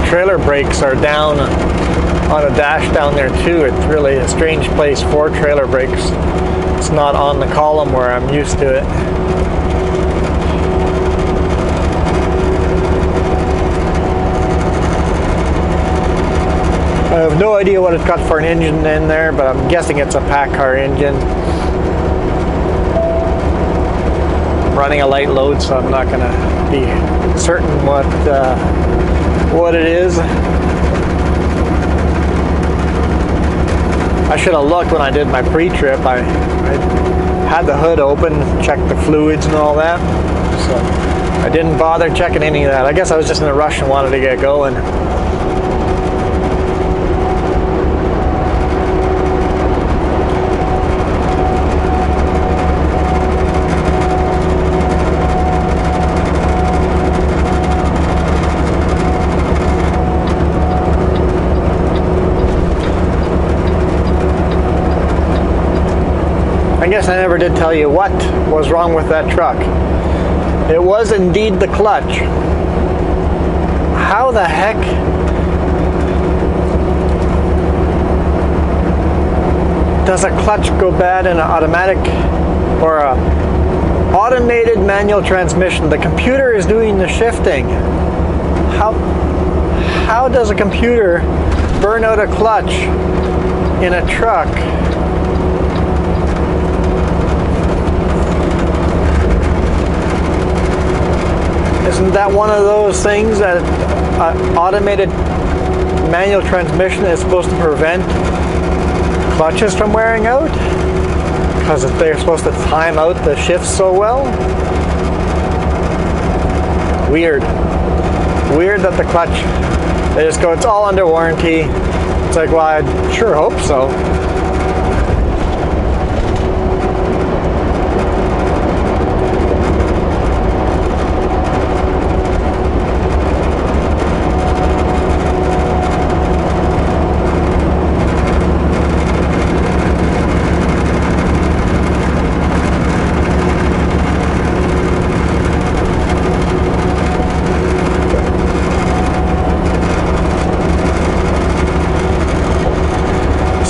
Trailer brakes are down on a dash down there too. It's really a strange place for trailer brakes. It's not on the column where I'm used to it. I have no idea what it's got for an engine in there, but I'm guessing it's a PACCAR engine. I'm running a light load, so I'm not going to be certain what it is. I should have looked when I did my pre-trip. I had the hood open, checked the fluids and all that. So I didn't bother checking any of that. I guess I was just in a rush and wanted to get going. I guess I never did tell you what was wrong with that truck. It was indeed the clutch. How the heck does a clutch go bad in an automatic or a automated manual transmission? The computer is doing the shifting. How does a computer burn out a clutch in a truck? Isn't that one of those things that automated manual transmission is supposed to prevent clutches from wearing out? Because they're supposed to time out the shifts so well? Weird. Weird that the clutch, they just go, it's all under warranty. It's like, well, I sure hope so.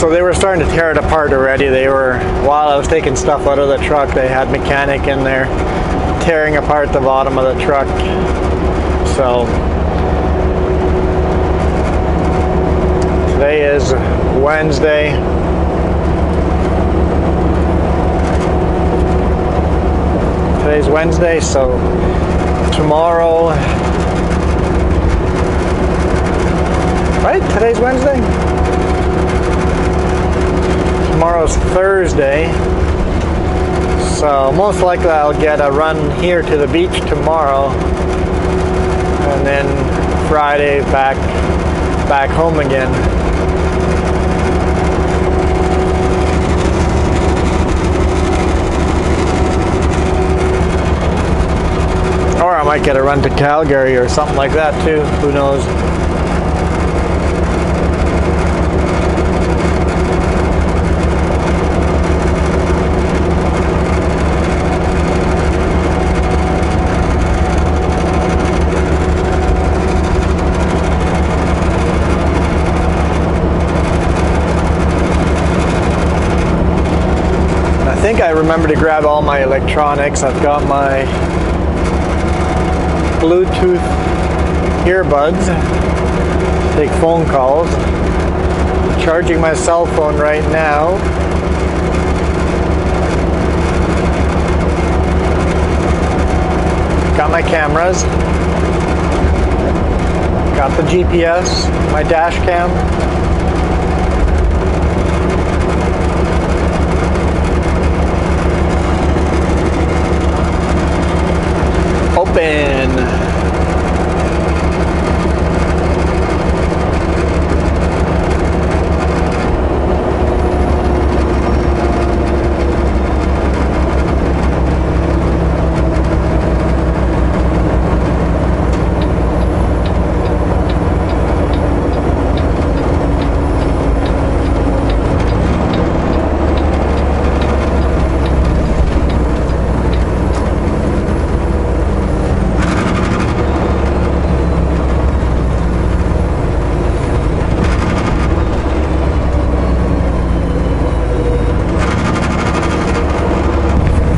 So they were starting to tear it apart already. They were, while I was taking stuff out of the truck, they had mechanic in there tearing apart the bottom of the truck. So today is Wednesday. Today's Wednesday, so tomorrow, right? Today's Wednesday? Tomorrow's Thursday, so most likely I'll get a run here to the beach tomorrow, and then Friday back home again. Or I might get a run to Calgary or something like that too, who knows. I think I remember to grab all my electronics. I've got my Bluetooth earbuds, take phone calls, charging my cell phone right now. Got my cameras, got the GPS, my dash cam. Open.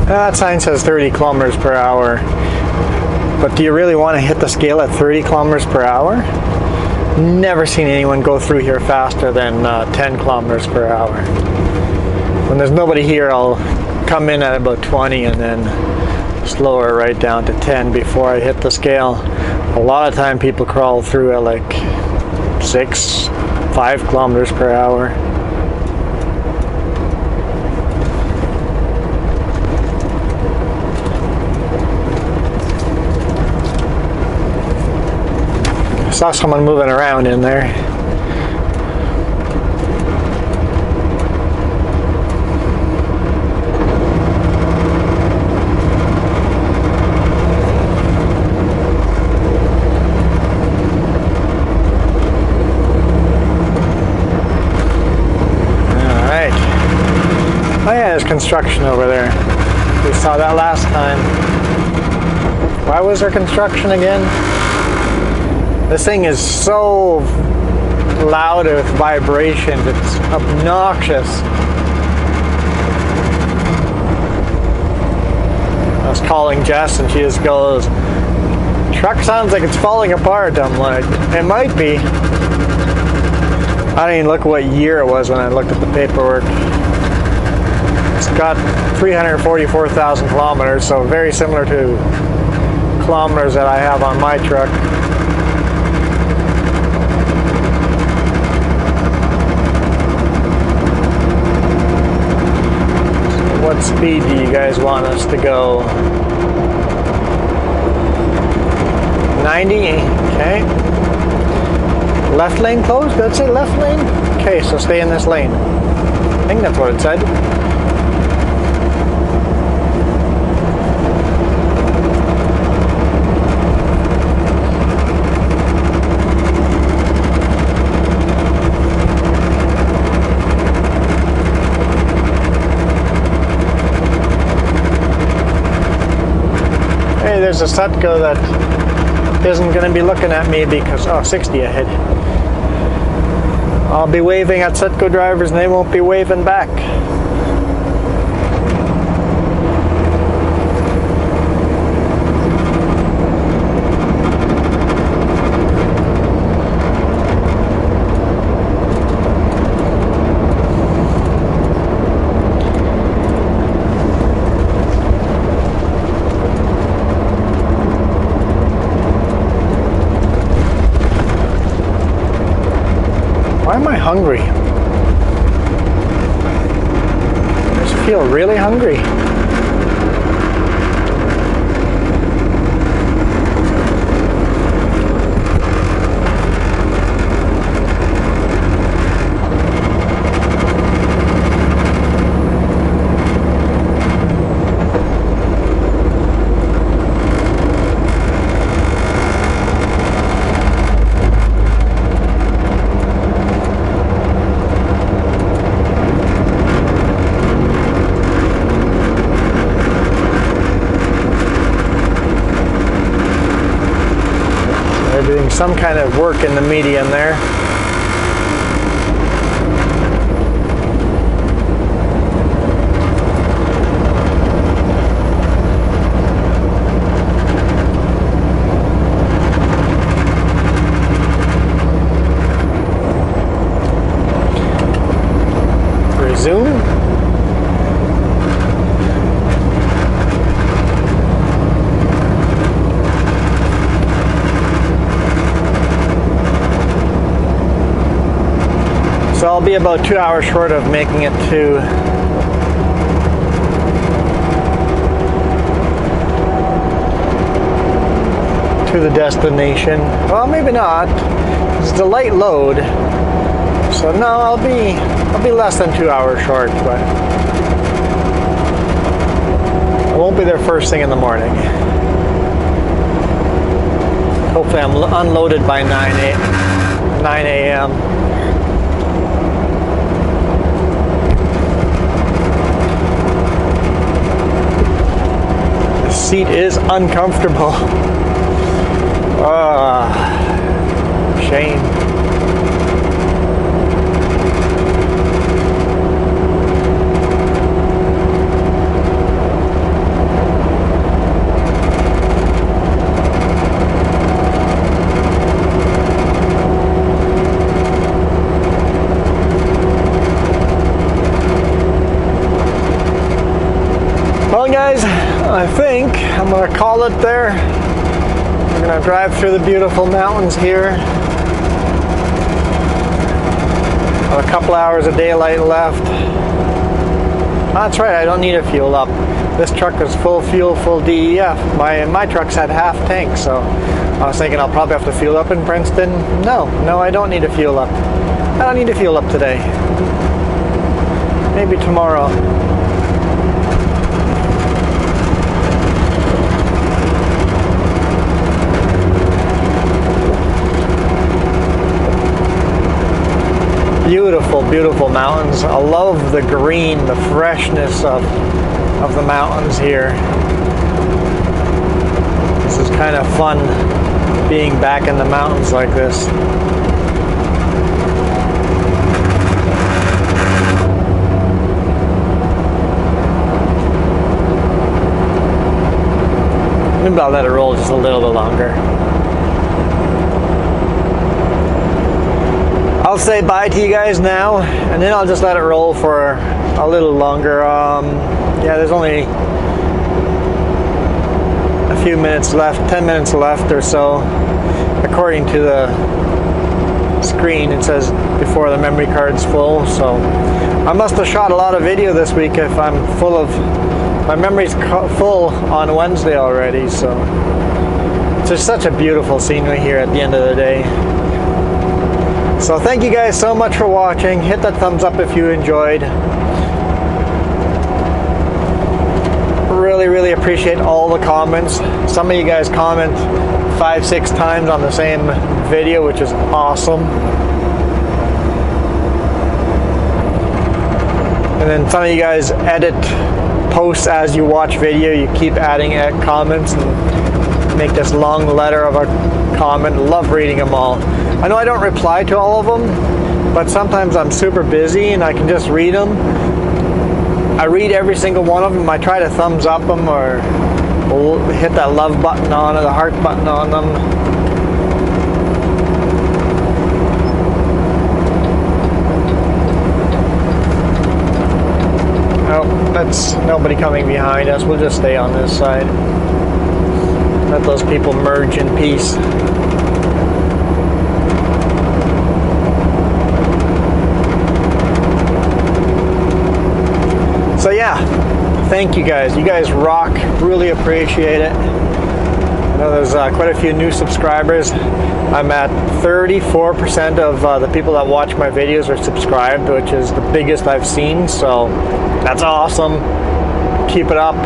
That sign says 30 kilometers per hour, but do you really want to hit the scale at 30 kilometers per hour? Never seen anyone go through here faster than 10 kilometers per hour. When there's nobody here, I'll come in at about 20 and then slow her right down to 10 before I hit the scale. A lot of time people crawl through at like 5 kilometers per hour. Saw someone moving around in there. Alright. Oh yeah, there's construction over there. We saw that last time. Why was there construction again? This thing is so loud with vibrations, it's obnoxious. I was calling Jess and she just goes, "Truck sounds like it's falling apart." I'm like, it might be. I didn't even look what year it was when I looked at the paperwork. It's got 344,000 kilometers, so very similar to kilometers that I have on my truck. What speed do you guys want us to go? 90, okay. Left lane closed, that's it, left lane? Okay, so stay in this lane. I think that's what it said. There's a Sutco that isn't going to be looking at me because, 60 ahead. I'll be waving at Citgo drivers and they won't be waving back. Why am I hungry? I just feel really hungry. Doing some kind of work in the median there. Resume. So I'll be about 2 hours short of making it to the destination. Well, maybe not. It's a light load. So no, I'll be less than 2 hours short, but I won't be there first thing in the morning. Hopefully I'm unloaded by 9 a.m. Seat is uncomfortable. Shame. Well, guys, I think I'm going to call it there. We're going to drive through the beautiful mountains here. A couple hours of daylight left. That's right, I don't need a fuel up. This truck is full fuel, full DEF. My truck's had half tank, so I was thinking I'll probably have to fuel up in Princeton. No, I don't need a fuel up. I don't need a fuel up today. Maybe tomorrow. Beautiful, beautiful mountains. I love the green, the freshness of the mountains here. This is kind of fun being back in the mountains like this. Maybe I'll let it roll just a little bit longer. I'll say bye to you guys now, and then I'll just let it roll for a little longer. Yeah, there's only a few minutes left, 10 minutes left or so, according to the screen. It says before the memory card's full, so I must have shot a lot of video this week if I'm full of, my memory's full on Wednesday already. So it's just such a beautiful scenery here at the end of the day. So thank you guys so much for watching. Hit that thumbs up if you enjoyed. Really appreciate all the comments. Some of you guys comment 5-6 times on the same video, which is awesome. And then some of you guys edit posts as you watch video. You keep adding comments and make this long letter of a comment. Love reading them all. I know I don't reply to all of them, but sometimes I'm super busy and I can just read them. I read every single one of them. I try to thumbs up them or hit that love button on or the heart button on them. Oh, that's nobody coming behind us. We'll just stay on this side. Let those people merge in peace. So yeah, thank you guys. You guys rock. Really appreciate it. I know there's quite a few new subscribers. I'm at 34% of the people that watch my videos are subscribed, which is the biggest I've seen. So that's awesome. Keep it up.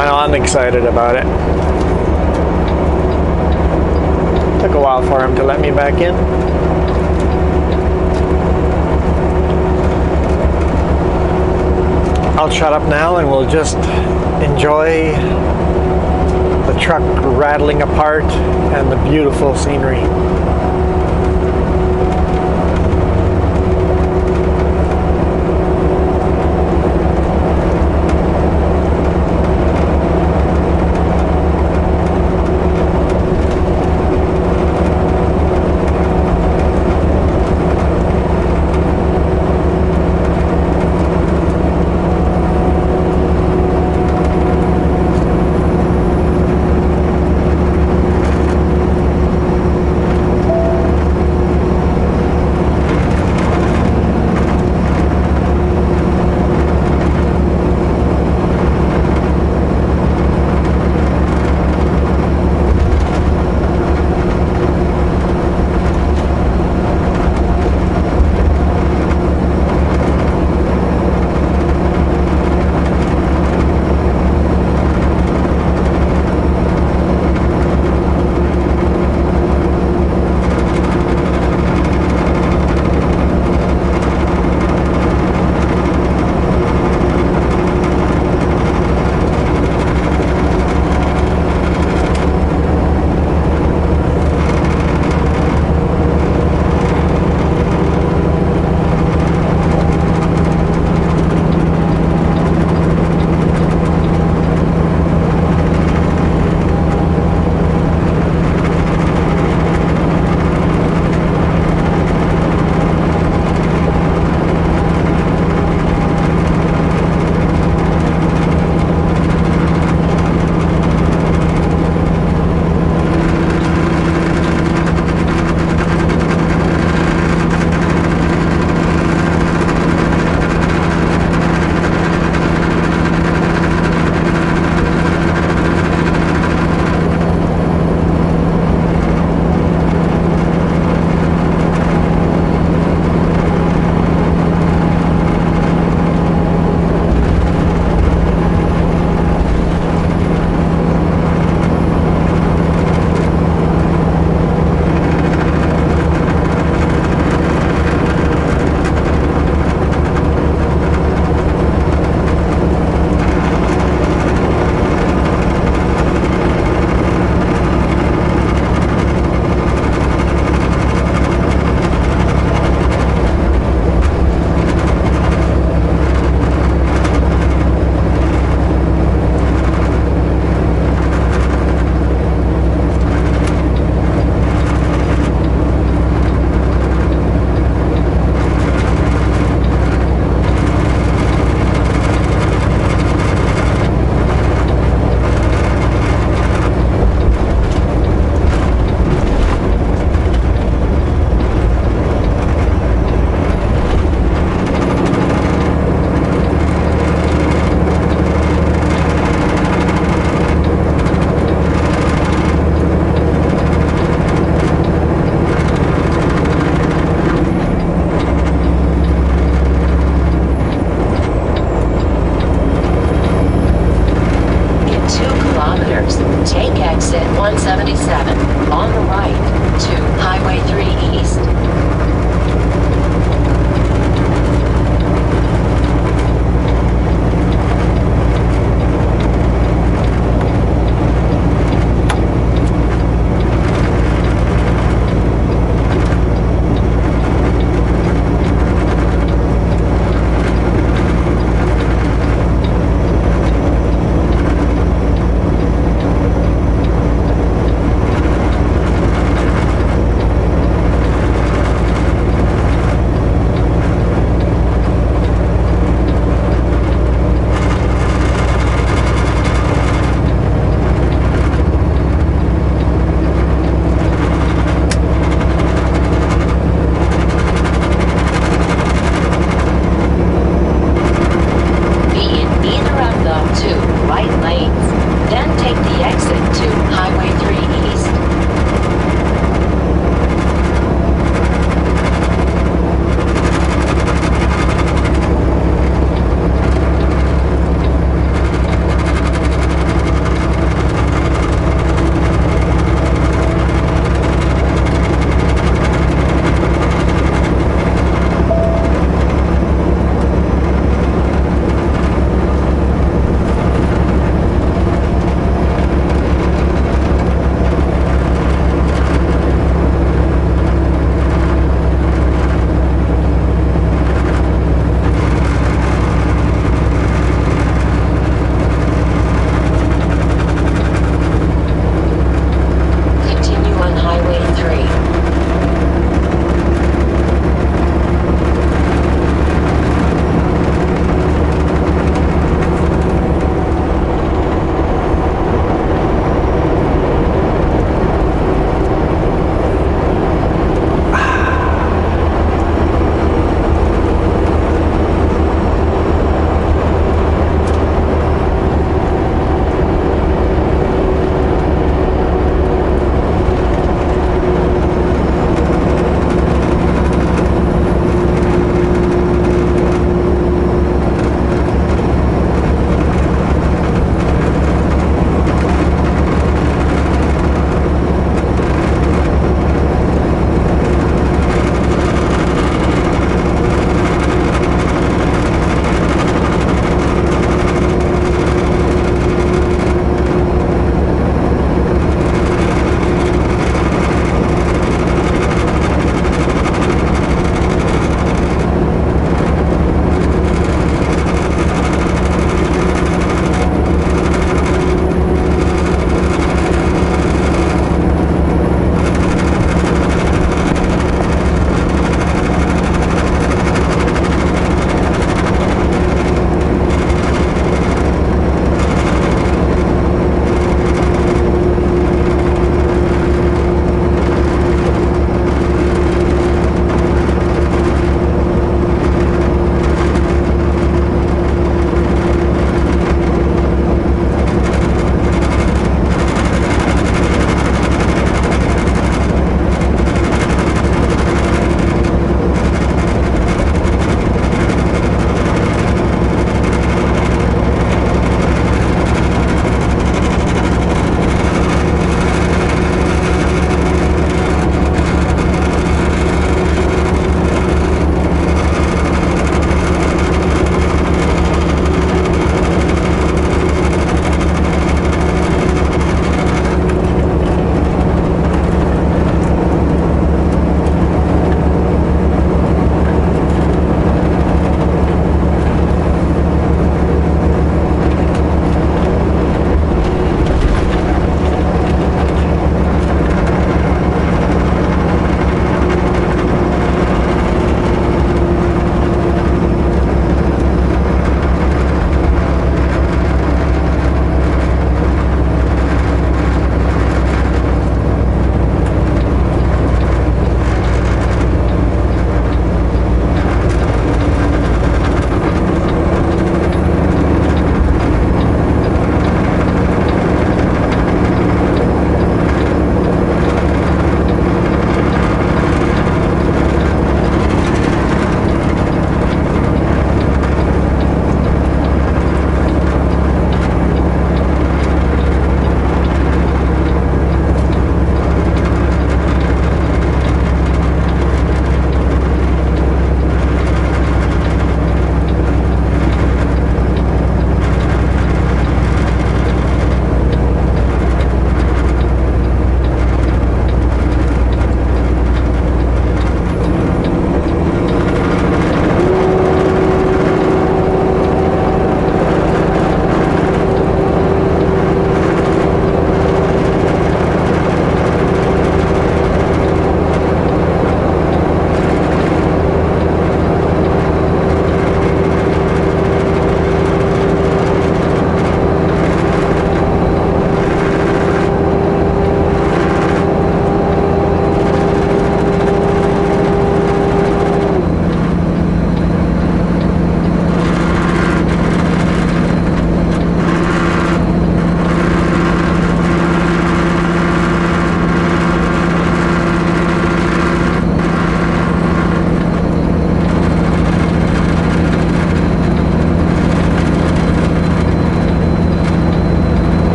I know I'm excited about it. Took a while for him to let me back in. I'll shut up now and we'll just enjoy the truck rattling apart and the beautiful scenery.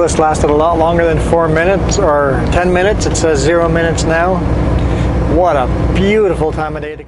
this lasted a lot longer than 4 minutes or 10 minutes. It says 0 minutes now. What a beautiful time of day to come.